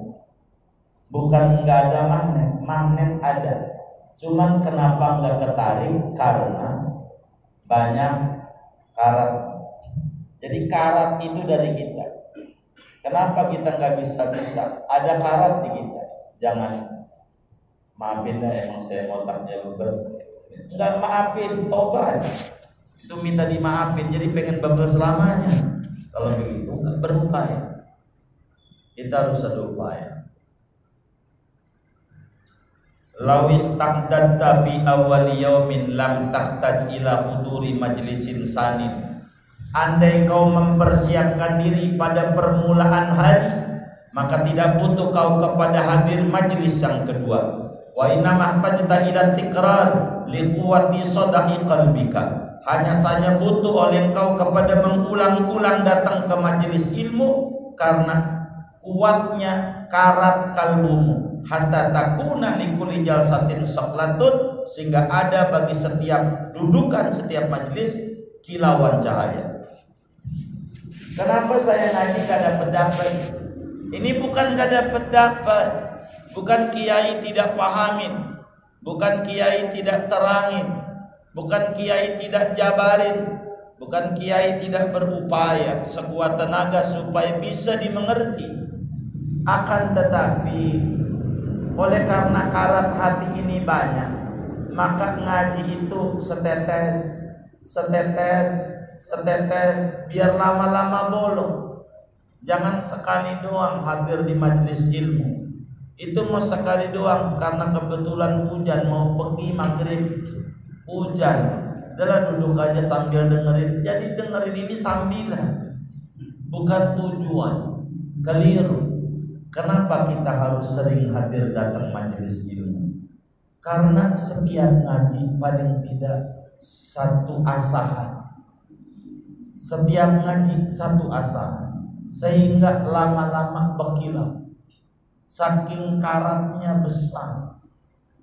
Bukan nggak ada magnet, magnet ada. Cuman kenapa nggak ketarik? Karena banyak karat. Jadi karat itu dari kita. Kenapa kita nggak bisa? Ada karat di kita. Jangan, maafin dah, emang saya otaknya bebel. Enggak maafin, tobat. Itu minta dimaafin, jadi pengen bebel selamanya. Kalau begitu enggak berupaya. Kita harus berupaya. Lawis taqdatta fi awwal yaumin lam tahtaj ila huduri majlisin sanin. Andai kau mempersiapkan diri pada permulaan hari, maka tidak butuh kau kepada hadir majlis yang kedua. Wa inna mahtajta ila tikrar liquwati sadaqi qalbika. Hanya saja butuh oleh engkau kepada mengulang-ulang datang ke majlis ilmu karena kuatnya karat kalbumu. Hatta takuna likulli jalsatin saqlatun, sehingga ada bagi setiap dudukan, setiap majlis kilauan cahaya. Kenapa saya ngaji gak dapat? Ini bukan gak dapat, bukan kiai tidak pahamin, bukan kiai tidak terangin, bukan kiai tidak jabarin, bukan kiai tidak berupaya sekuat tenaga supaya bisa dimengerti. Akan tetapi oleh karena karat hati ini banyak, maka ngaji itu setetes, biar lama-lama bolong. Jangan sekali doang hadir di majelis ilmu. Itu mau sekali doang karena kebetulan hujan, mau pergi maghrib hujan, adalah duduk aja sambil dengerin. Jadi dengerin ini sambilan, bukan tujuan. Keliru. Kenapa kita harus sering hadir datang majelis ilmu? Karena setiap ngaji paling tidak satu asahan. Setiap ngaji satu asahan, sehingga lama-lama berkilau. Saking karatnya besar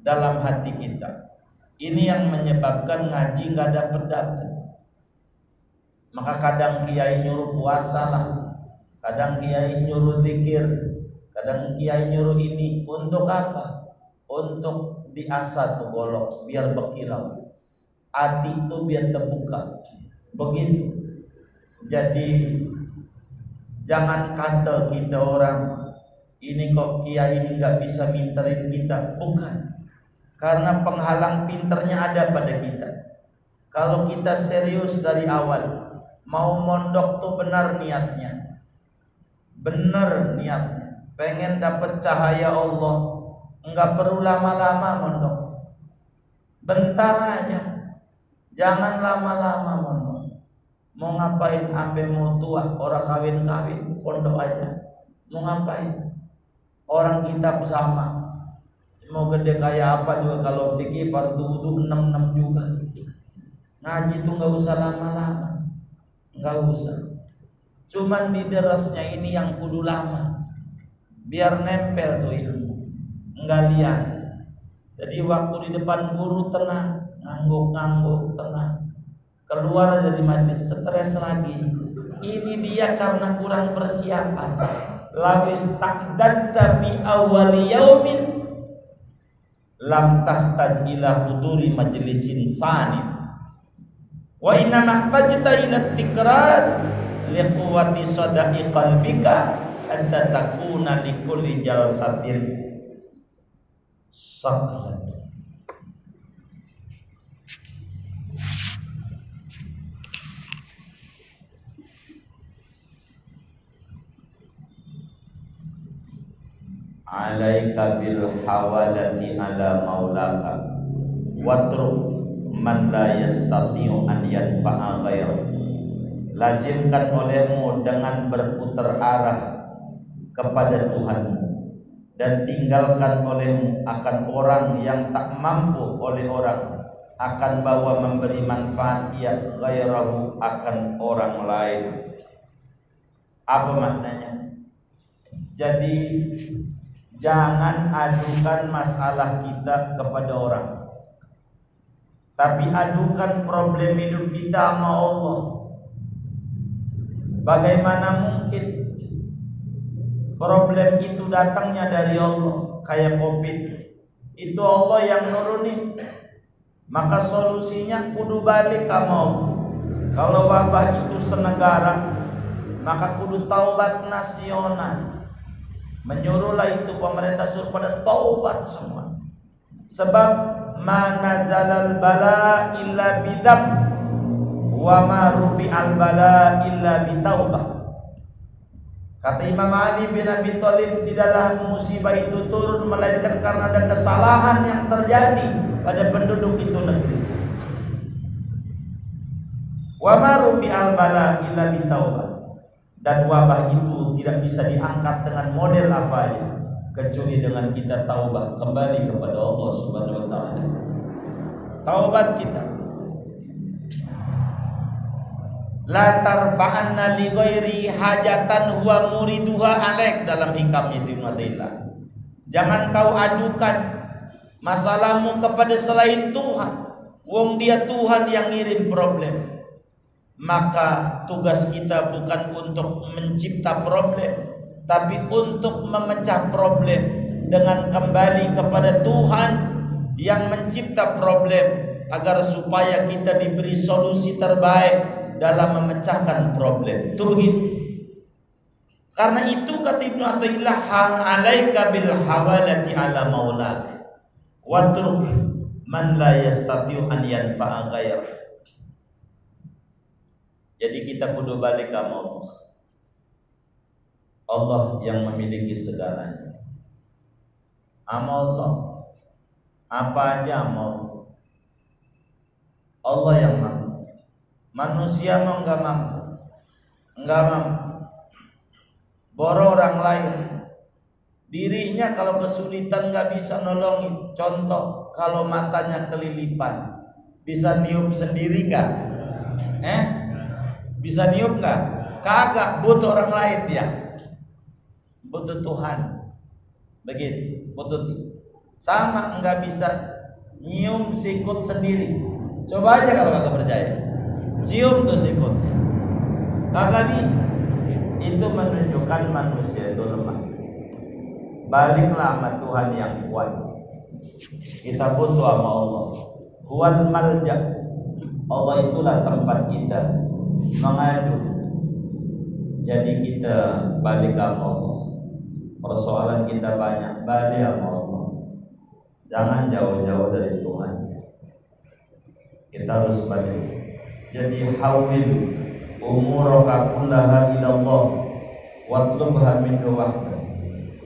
dalam hati kita. Ini yang menyebabkan ngaji nggak dapat. Maka kadang kiai nyuruh puasa lah, kadang kiai nyuruh zikir, kadang kiai nyuruh ini. Untuk apa? Untuk diasah tuh golok biar berkilau, hati itu biar terbuka. Begitu. Jadi jangan kata kita orang ini kok kiai ini nggak bisa minterin kita. Bukan, karena penghalang pinternya ada pada kita. Kalau kita serius dari awal, mau mondok tuh benar niatnya, pengen dapat cahaya Allah, nggak perlu lama-lama mondok, bentar aja, jangan lama-lama mondok. Mau ngapain sampai mau tua, orang kawin pondok aja. Mau ngapain? Orang kitab sama, mau gede kayak apa juga, kalau fikih fardu wudu 6 juga. Ngaji tuh nggak usah lama-lama, nggak usah. Cuman di derasnya ini yang kudu lama, biar nempel tuh ilmu, nggak lihat. Jadi waktu di depan guru tenang, ngangguk tenang. Keluar dari majelis stres lagi. Ini dia karena kurang persiapan. Lawis taqdatta fi awal yaumin lam tahtaj ila huduri majlisin sani. Wa inna mahtajta ila tikrar liquwati sadaqi qalbika hatta takuna likulli jalsatin saqlat. Alaika bil hawalati ala maulaka watruk man la yastati'u an yanfa'a ghayra. Lazimkan olehmu dengan berputar arah kepada Tuhanmu, dan tinggalkan olehmu akan orang yang tak mampu oleh orang akan bawa memberi manfaat ia ghairahu akan orang lain. Apa maknanya? Jadi jangan adukan masalah kita kepada orang, tapi adukan problem hidup kita sama Allah. Bagaimana mungkin problem itu datangnya dari Allah? Kayak COVID, itu Allah yang nurunin. Maka solusinya kudu balik sama Allah. Kalau wabah itu senegara, maka kudu taubat nasional. Menyuruhlah itu pemerintah suruh pada taubat semua. Sebab ma nazalal bala illa bidam wa ma rufi'al bala illa bitaubah. Kata Imam Ali bin Abi Thalib, tidaklah musibah itu turun melainkan karena ada kesalahan yang terjadi pada penduduk itu negeri. Wa ma rufi'al bala illa bitaubah. Dan wabah itu tidak bisa diangkat dengan model apa ya, kecuali dengan kita taubat kembali kepada Allah Subhanahu wa taala. Taubat kita. La tarfa'anna li ghairi hajatan huwa muriduha alaik, dalam hikamnya Ibnu Athaillah. Jangan kau adukan masalahmu kepada selain Tuhan, wong dia Tuhan yang ngirim problem. Maka tugas kita bukan untuk mencipta problem, tapi untuk memecah problem dengan kembali kepada Tuhan yang mencipta problem, agar supaya kita diberi solusi terbaik dalam memecahkan problem. Tauhid. Karena itu kata Ibnu Athaillah, hang alaika bil hawalati ala maulak watruk man la yastati'u an yanfa'a ghairah. Jadi kita kudu balik ke Allah. Allah yang memiliki segalanya. Amal Allah, apa aja amal Allah yang mampu. Manusia mau nggak mampu, boro orang lain. Dirinya kalau kesulitan nggak bisa nolongin. Contoh, kalau matanya kelilipan, bisa niup sendiri nggak? Bisa niup nggak? Kagak, butuh orang lain dia. Butuh Tuhan. Begitu, butuh. Sama nggak bisa nyium sikut sendiri. Coba aja kalau kagak percaya. Cium tuh sikutnya. Kagak bisa. Itu menunjukkan manusia itu lemah. Baliklah sama Tuhan yang kuat. Kita butuh sama Allah. Huwal malja. Allah itulah tempat kita mengadu. Jadi kita balik ke Allah. persoalan kita banyak, balik sama Allah. Jangan jauh-jauh dari Tuhan. Kita harus balik. Jadi hawil umuraka kullaha ila Allah watlubha minhu wahda.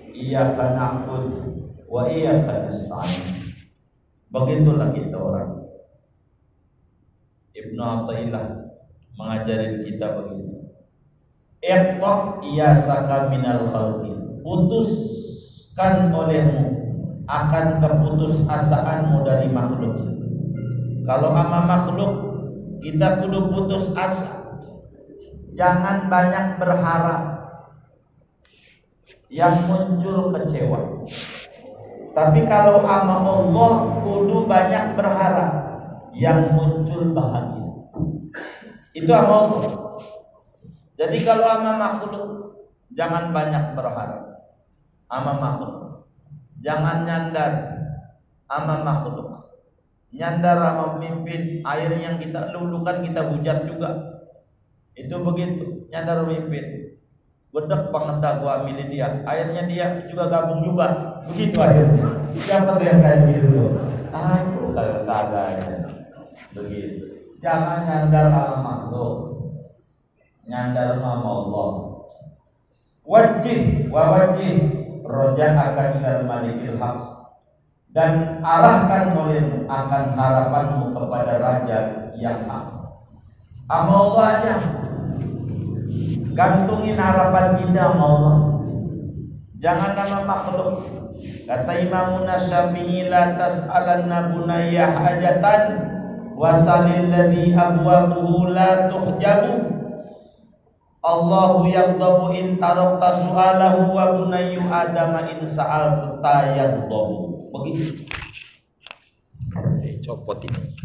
Iyyaka na'budu wa iyyaka nasta'in. Begitulah kita orang. Ibnu Athaillah mengajarin kita begitu. Iqta iyasaka minal khalqi. Putuskan olehmu akan keputusasaanmu dari makhluk. Kalau sama makhluk kita kudu putus asa. Jangan banyak berharap. Yang muncul kecewa. Tapi kalau sama Allah kudu banyak berharap. Yang muncul bahagia. Itu sama Allah. Jadi kalau sama makhluk jangan banyak berharap. Sama makhluk jangan nyandar sama makhluk. Nyandar sama pemimpin, air yang kita lulukan kita hujat juga. Itu begitu, nyandar pemimpin. Bedek banget dah gua milih dia. Airnya dia juga gabung juga. Begitu akhirnya. Siapa tuh yang kayak gitu tuh? Aku kagak. Begitu. Jangan nyandar sama makhluk. Nyandar sama Allah. Wajib wa wajib roja'aka ilal malikil haq. Dan arahkan olehmu akan harapanmu kepada Raja yang hak. Sama Allah aja. Gantungin harapan kita sama Allah. Jangan nama makhluk. Kata Imam Syafi'i, la tas'alanna bunayya hajatan wasalil ladzi abwabuhu la tuhjabu. Allahu yaghdabu in tarakta su'alahu wa bunayyu adama in sa'alta yaghdabu. Begitu. Copot ini.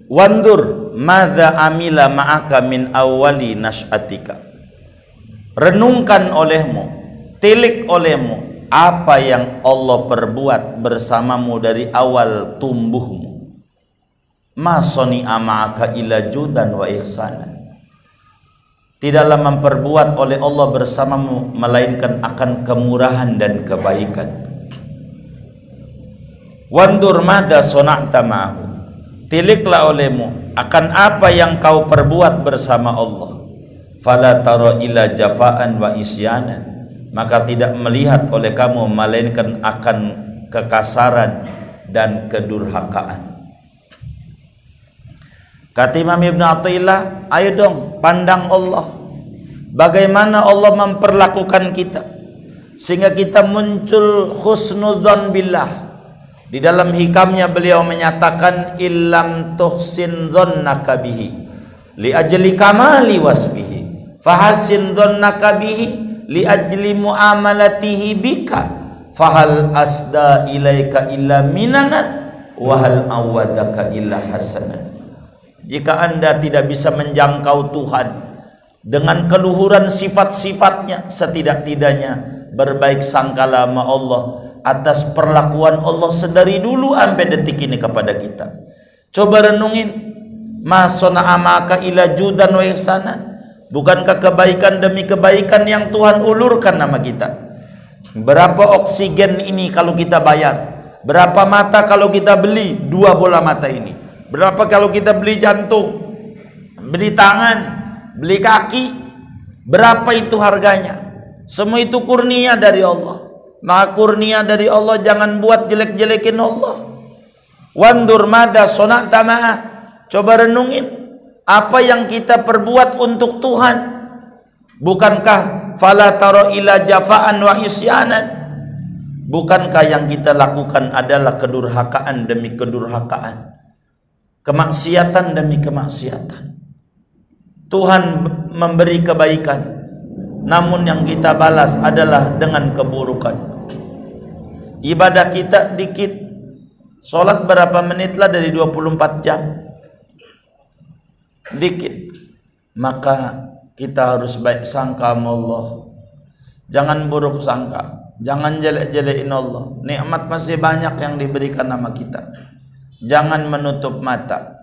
Wandur madza amila ma'aka min awwali nas'atika. Renungkan olehmu, tilik olehmu apa yang Allah perbuat bersamamu dari awal tumbuhmu. Ma sani'a ma'aka ila judan wa ihsanan. Tidaklah memperbuat oleh Allah bersamamu melainkan akan kemurahan dan kebaikan. Wandur madza sana'ta ma'ahu. Tiliklah olehmu akan apa yang kau perbuat bersama Allah. Fala tara ila jafaan wa isyanan. Maka tidak melihat oleh kamu melainkan akan kekasaran dan kedurhakaan. Kata Imam Ibn Athaillah, ayo dong pandang Allah. Bagaimana Allah memperlakukan kita sehingga kita muncul husnudzon billah. Di dalam hikamnya beliau menyatakan illam tuhsin dhannaka bihi li ajli kamali wasfihi fahasin dhannaka bihi li ajli muamalatihi bika fahal asda ilaika illa minanan wa hal awadaka illa hasanan. Jika Anda tidak bisa menjangkau Tuhan dengan keluhuran sifat-sifatnya, setidak-tidaknya berbaik sangkalah sama Allah atas perlakuan Allah sedari dulu sampai detik ini kepada kita. Coba renungin, ma sana'a maka ila judan wa ihsanan. Bukankah kebaikan demi kebaikan yang Tuhan ulurkan nama kita? Berapa oksigen ini kalau kita bayar? Berapa mata kalau kita beli 2 bola mata ini? Berapa kalau kita beli jantung, beli tangan, beli kaki? Berapa itu harganya? Semua itu kurnia dari Allah. Maka kurnia dari Allah jangan buat jelek-jelekin Allah. Wandur madza sana'ta ma'ah. Coba renungin apa yang kita perbuat untuk Tuhan. Bukankah fala tara ila jafaan wa isyanan? Bukankah yang kita lakukan adalah kedurhakaan demi kedurhakaan, kemaksiatan demi kemaksiatan. Tuhan memberi kebaikan, namun yang kita balas adalah dengan keburukan. ibadah kita dikit. Sholat berapa menit lah dari 24 jam? Dikit. Maka kita harus baik sangka sama Allah. Jangan buruk sangka. Jangan jelek-jelekin Allah. Nikmat masih banyak yang diberikan sama kita. Jangan menutup mata.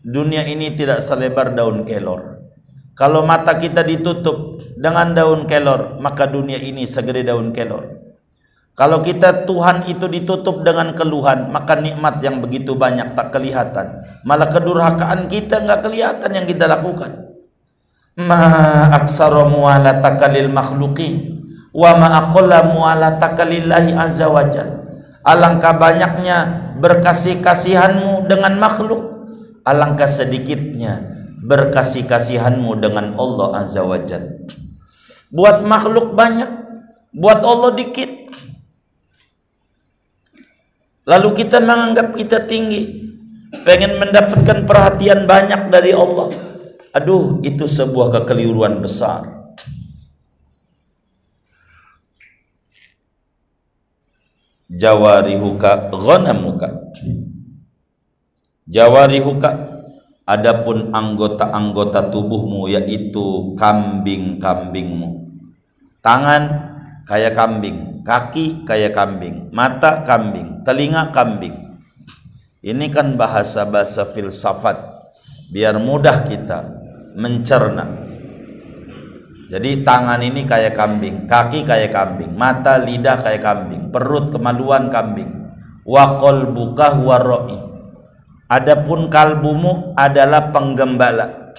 Dunia ini tidak selebar daun kelor. Kalau mata kita ditutup dengan daun kelor, maka dunia ini segede daun kelor. Kalau kita Tuhan itu ditutup dengan keluhan, maka nikmat yang begitu banyak tak kelihatan. Malah kedurhakaan kita nggak kelihatan yang kita lakukan. Ma aksara mu'alataka lil makhluqin wa ma aqalla mu'alataka lillahi azza wajal. Alangkah banyaknya berkasih-kasihanmu dengan makhluk, alangkah sedikitnya berkasih-kasihanmu dengan Allah azza wajal. Buat makhluk banyak, buat Allah dikit. Lalu kita menganggap kita tinggi, pengen mendapatkan perhatian banyak dari Allah. Aduh, itu sebuah kekeliruan besar. Jawarihuka ghanamuka. Jawarihuka, adapun anggota-anggota tubuhmu, yaitu kambing-kambingmu. Tangan kayak kambing, kaki kayak kambing, mata kambing, telinga kambing. Ini kan bahasa-bahasa filsafat biar mudah kita mencerna. Jadi tangan ini kayak kambing, kaki kayak kambing, mata lidah kayak kambing, perut kemaluan kambing. Wa qalbuka huwa ra'i. Adapun kalbumu adalah penggembala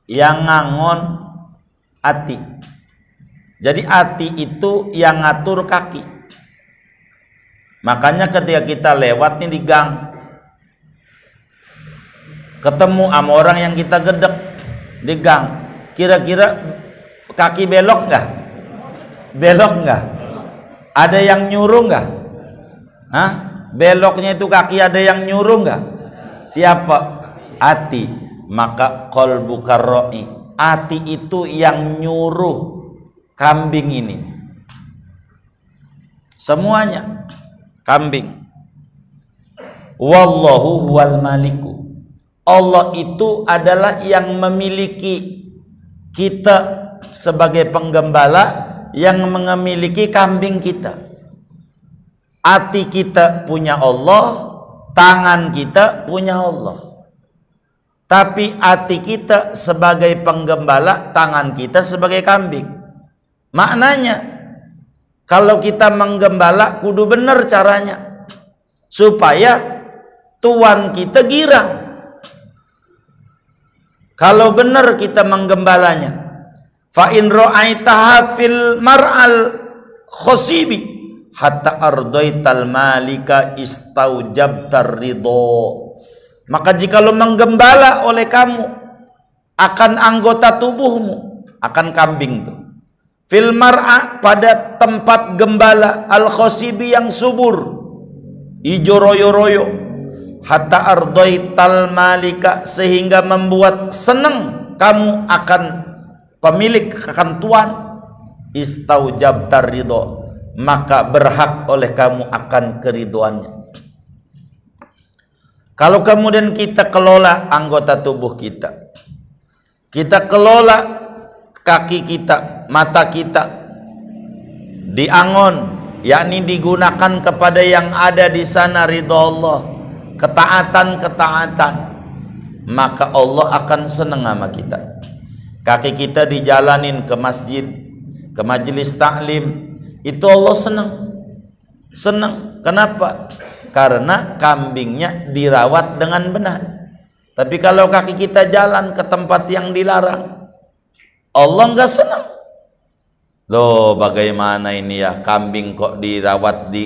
yang ngangon ati. Jadi ati itu yang ngatur kaki. Makanya ketika kita lewat nih di gang, ketemu sama orang yang kita gedek di gang, kira-kira kaki belok nggak? Belok nggak? Ada yang nyuruh nggak? Hah? Beloknya itu kaki ada yang nyuruh nggak? Siapa? Ati. Maka qalbuka ra'i. Ati itu yang nyuruh kambing ini. Semuanya kambing. Wallahu huwal maliku. Allah itu adalah yang memiliki kita sebagai penggembala, yang memiliki kambing kita. Hati kita punya Allah, tangan kita punya Allah. Tapi hati kita sebagai penggembala, tangan kita sebagai kambing. Maknanya, kalau kita menggembala kudu bener caranya, supaya tuan kita girang. Kalau benar kita menggembalanya, fa in ra'aitaha fil mar'al khosibi hatta ardaital malika istaujabtar ridho. Maka jika lo menggembala oleh kamu akan anggota tubuhmu, akan kambing tuh, fil mar'a pada tempat gembala al khosibi yang subur, ijo royo-royo, hatta ardaital malika sehingga membuat senang kamu akan pemilik, akan tuan, istaujabtar ridho, maka berhak oleh kamu akan keriduannya. Kalau kemudian kita kelola anggota tubuh kita, kita kelola kaki kita, mata kita, diangon, yakni digunakan kepada yang ada di sana ridho Allah, ketaatan-ketaatan, maka Allah akan senang sama kita. Kaki kita dijalanin ke masjid, ke majelis taklim, itu Allah senang. Senang. Kenapa? Karena kambingnya dirawat dengan benar. Tapi kalau kaki kita jalan ke tempat yang dilarang, Allah nggak senang. Loh, bagaimana ini ya, kambing kok dirawat di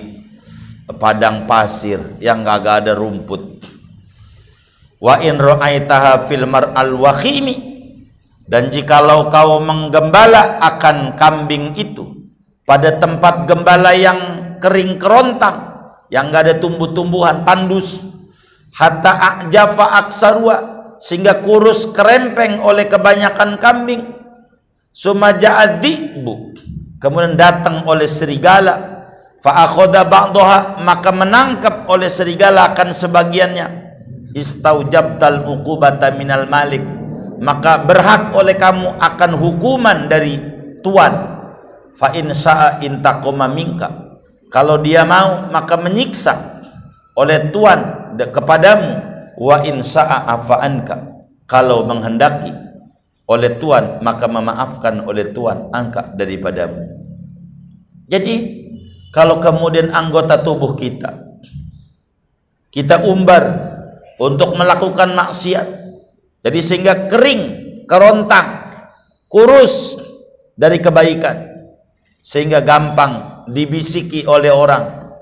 padang pasir yang kagak ada rumput. Wa in ra'aitaha fil mar'al wakhimi, dan jikalau kau menggembala akan kambing itu pada tempat gembala yang kering kerontang, yang enggak ada tumbuh-tumbuhan, tandus, hatta ajafa aksarwa, sehingga kurus kerempeng oleh kebanyakan kambing. Sumaja'adzibu, kemudian datang oleh serigala, fa akhadha ba'daha, maka menangkap oleh serigala akan sebagiannya, istaujabtal uqubata minal malik, maka berhak oleh kamu akan hukuman dari tuan. Fa in sa'a intaqama minka, kalau dia mau maka menyiksa oleh tuan kepadamu. Wa in sa'a afa'anka, kalau menghendaki oleh tuan maka memaafkan oleh tuan angka daripadamu. Jadi kalau kemudian anggota tubuh kita umbar untuk melakukan maksiat, jadi sehingga kering, kerontang, kurus dari kebaikan, sehingga gampang dibisiki oleh orang,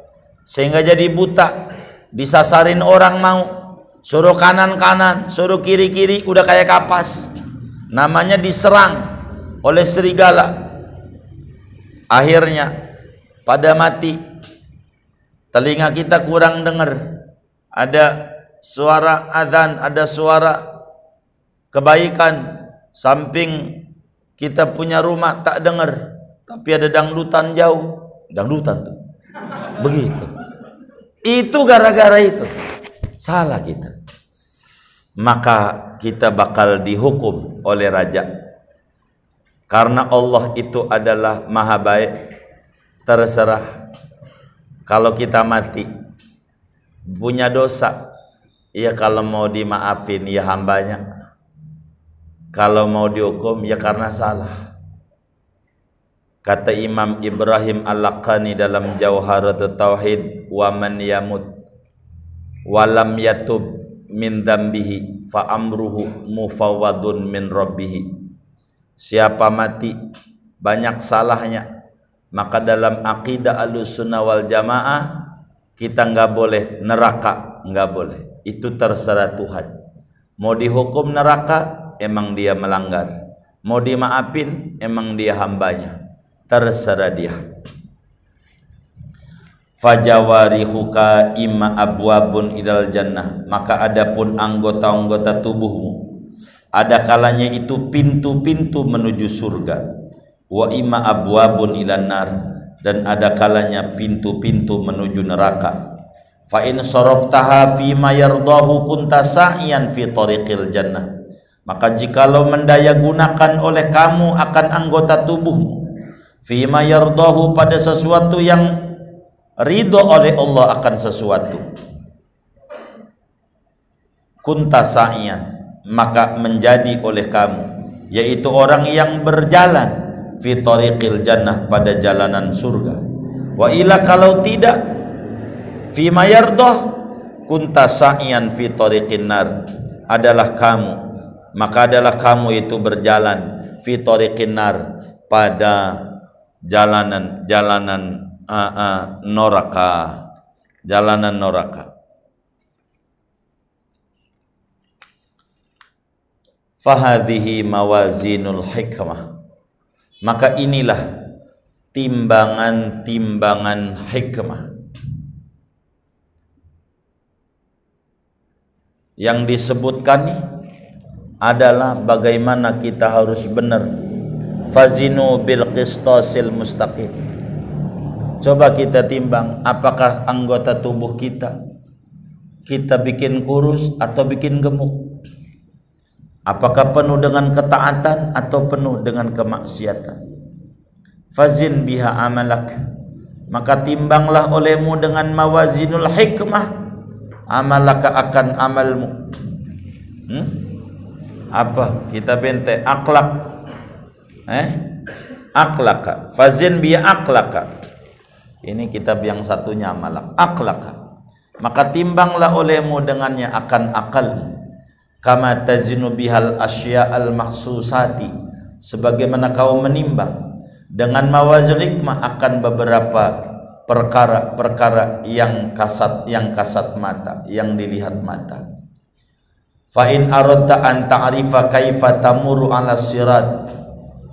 sehingga jadi buta, disasarin orang mau, suruh kanan-kanan, suruh kiri-kiri, udah kayak kapas, namanya diserang oleh serigala, akhirnya pada mati. Telinga kita kurang dengar, ada suara adzan, ada suara kebaikan, samping kita punya rumah tak dengar, tapi ada dangdutan jauh, dangdutan tuh begitu. Itu gara-gara itu salah kita, maka kita bakal dihukum oleh raja, karena Allah itu adalah maha baik. Terserah, kalau kita mati punya dosa, ya kalau mau dimaafin ya hambanya, kalau mau dihukum ya karena salah. Kata Imam Ibrahim Al-Laqani dalam Jauharatut Tauhid, wa man yamut walam yatub min dzambihi fa amruhu mufawwadun min rabbih. Siapa mati banyak salahnya, maka dalam akidah Ahlussunnah wal Jamaah kita nggak boleh neraka, nggak boleh. Itu terserah Tuhan. Mau dihukum neraka, emang dia melanggar. Mau dimaafin, emang dia hambanya. Terserah dia. Fajawarihuka imma abwabun ilal jannah, maka adapun anggota-anggota tubuhmu, ada kalanya itu pintu-pintu menuju surga. Wa imma abwabun ilan nar, dan ada kalanya pintu-pintu menuju neraka. Fa in saraftaha fi ma yardahu kunta sa'iyan fi tariqil jannah, maka jikalau mendaya gunakan oleh kamu akan anggota tubuhmu fi ma yardahu, pada sesuatu yang ridho oleh Allah akan sesuatu, kunta sa'iyan, maka menjadi oleh kamu, yaitu orang yang berjalan fi tariqil jannah, pada jalanan surga. Wa ila, kalau tidak, fi ma yardah kunta sa'iyan fi tariqin nar, adalah kamu, maka adalah kamu itu berjalan fi tariqin nar, pada jalanan neraka, jalanan neraka. Fahadhihi mawazinul hikmah, maka inilah timbangan-timbangan hikmah yang disebutkan nih adalah bagaimana kita harus benar. Fazinu bil qistasil mustaqim. Coba kita timbang, apakah anggota tubuh kita bikin kurus atau bikin gemuk? Apakah penuh dengan ketaatan atau penuh dengan kemaksiatan? Fazin biha amalak, maka timbanglah olehmu dengan mawazinul hikmah amalaka, akan amalmu. Apa kita bente? Akhlak. Akhlaka. Fazin biha akhlaka. Ini kitab yang satunya amalak. Akhlaka. Maka timbanglah olehmu dengannya akan akalmu. Kama tazinu bihal asya al mahsusati, sebagaimana kau menimbang dengan mawazin hikmah akan beberapa perkara-perkara yang kasat mata, yang dilihat mata. Fa in aradta an ta'rifa kaifa tamuru 'ala sirat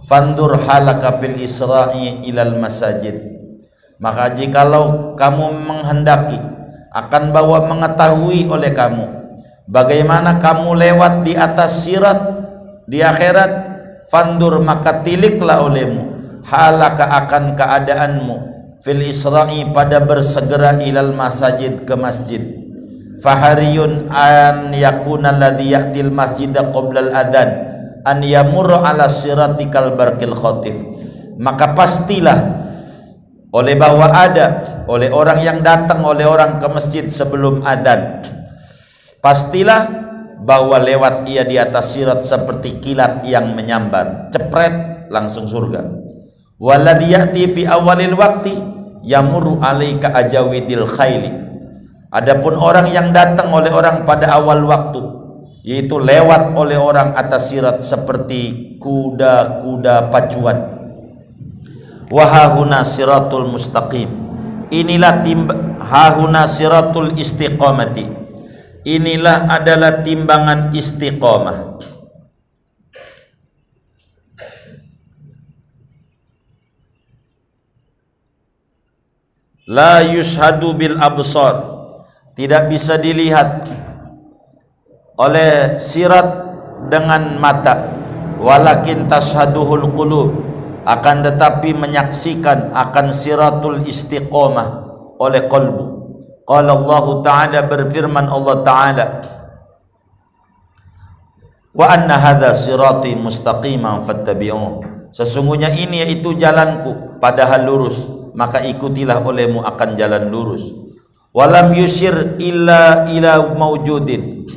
fandur halaka fil isra'i ilal masajid, maka jikalau kamu menghendaki akan bahwa mengetahui oleh kamu bagaimana kamu lewat di atas sirat di akhirat, fandur, maka tiliklah olehmu halaka akan keadaanmu fil isra'i pada bersegera ilal masajid ke masjid, fahariyun an yakuna alladhi ya'til masjida qoblal adhan an yamurra ala siratikal barqil khatif, maka pastilah oleh bahwa ada oleh orang yang datang oleh orang ke masjid sebelum adzan, pastilah bahwa lewat ia di atas sirat seperti kilat yang menyambar, cepret langsung surga. Walladhi ya'ti fi awalil waqti yamurru alaika ajawidil khayli, adapun orang yang datang oleh orang pada awal waktu, yaitu lewat oleh orang atas sirat seperti kuda-kuda pacuan. Wahahuna siratul mustaqim, inilah hahuna siratul istiqamati, inilah adalah timbangan istiqamah. La yushhadu bil absar, tidak bisa dilihat oleh sirat dengan mata, walakin tashhaduhul qulub, akan tetapi menyaksikan akan siratul istiqamah oleh qalbu. Qala Allah Ta'ala, berfirman Allah Ta'ala, wa anna hadha sirati mustaqiman fattabi'uh, sesungguhnya ini yaitu jalanku padahal lurus, maka ikutilah olehmu akan jalan lurus. Walam yusyir illa ila mawjudin,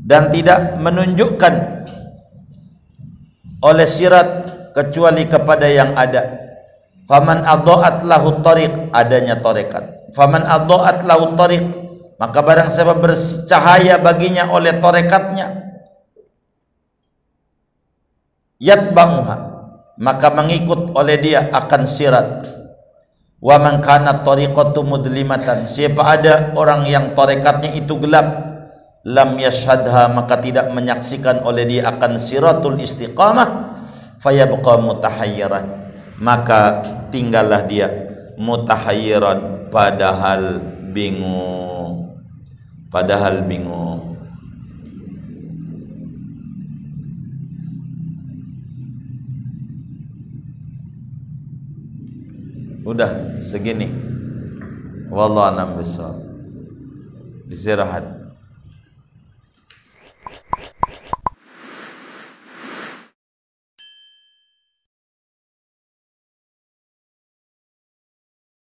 dan tidak menunjukkan oleh sirat kecuali kepada yang ada. Faman adha'at lahu tariq, adanya tarekat. Faman adha'at lahu tariq, maka barang siapa bercahaya baginya oleh tarekatnya, yatba'uha, maka mengikut oleh dia akan sirat. Wa man kana tariqatu mudlimatan, siapa ada orang yang tarekatnya itu gelap, lam yashhadha, maka tidak menyaksikan oleh dia akan siratul istiqamah, fayabqa mutahayyiran, maka tinggallah dia mutahayyiran, padahal bingung, padahal bingung. Udah segini, wallahu a'lam bishawab. Istirahat.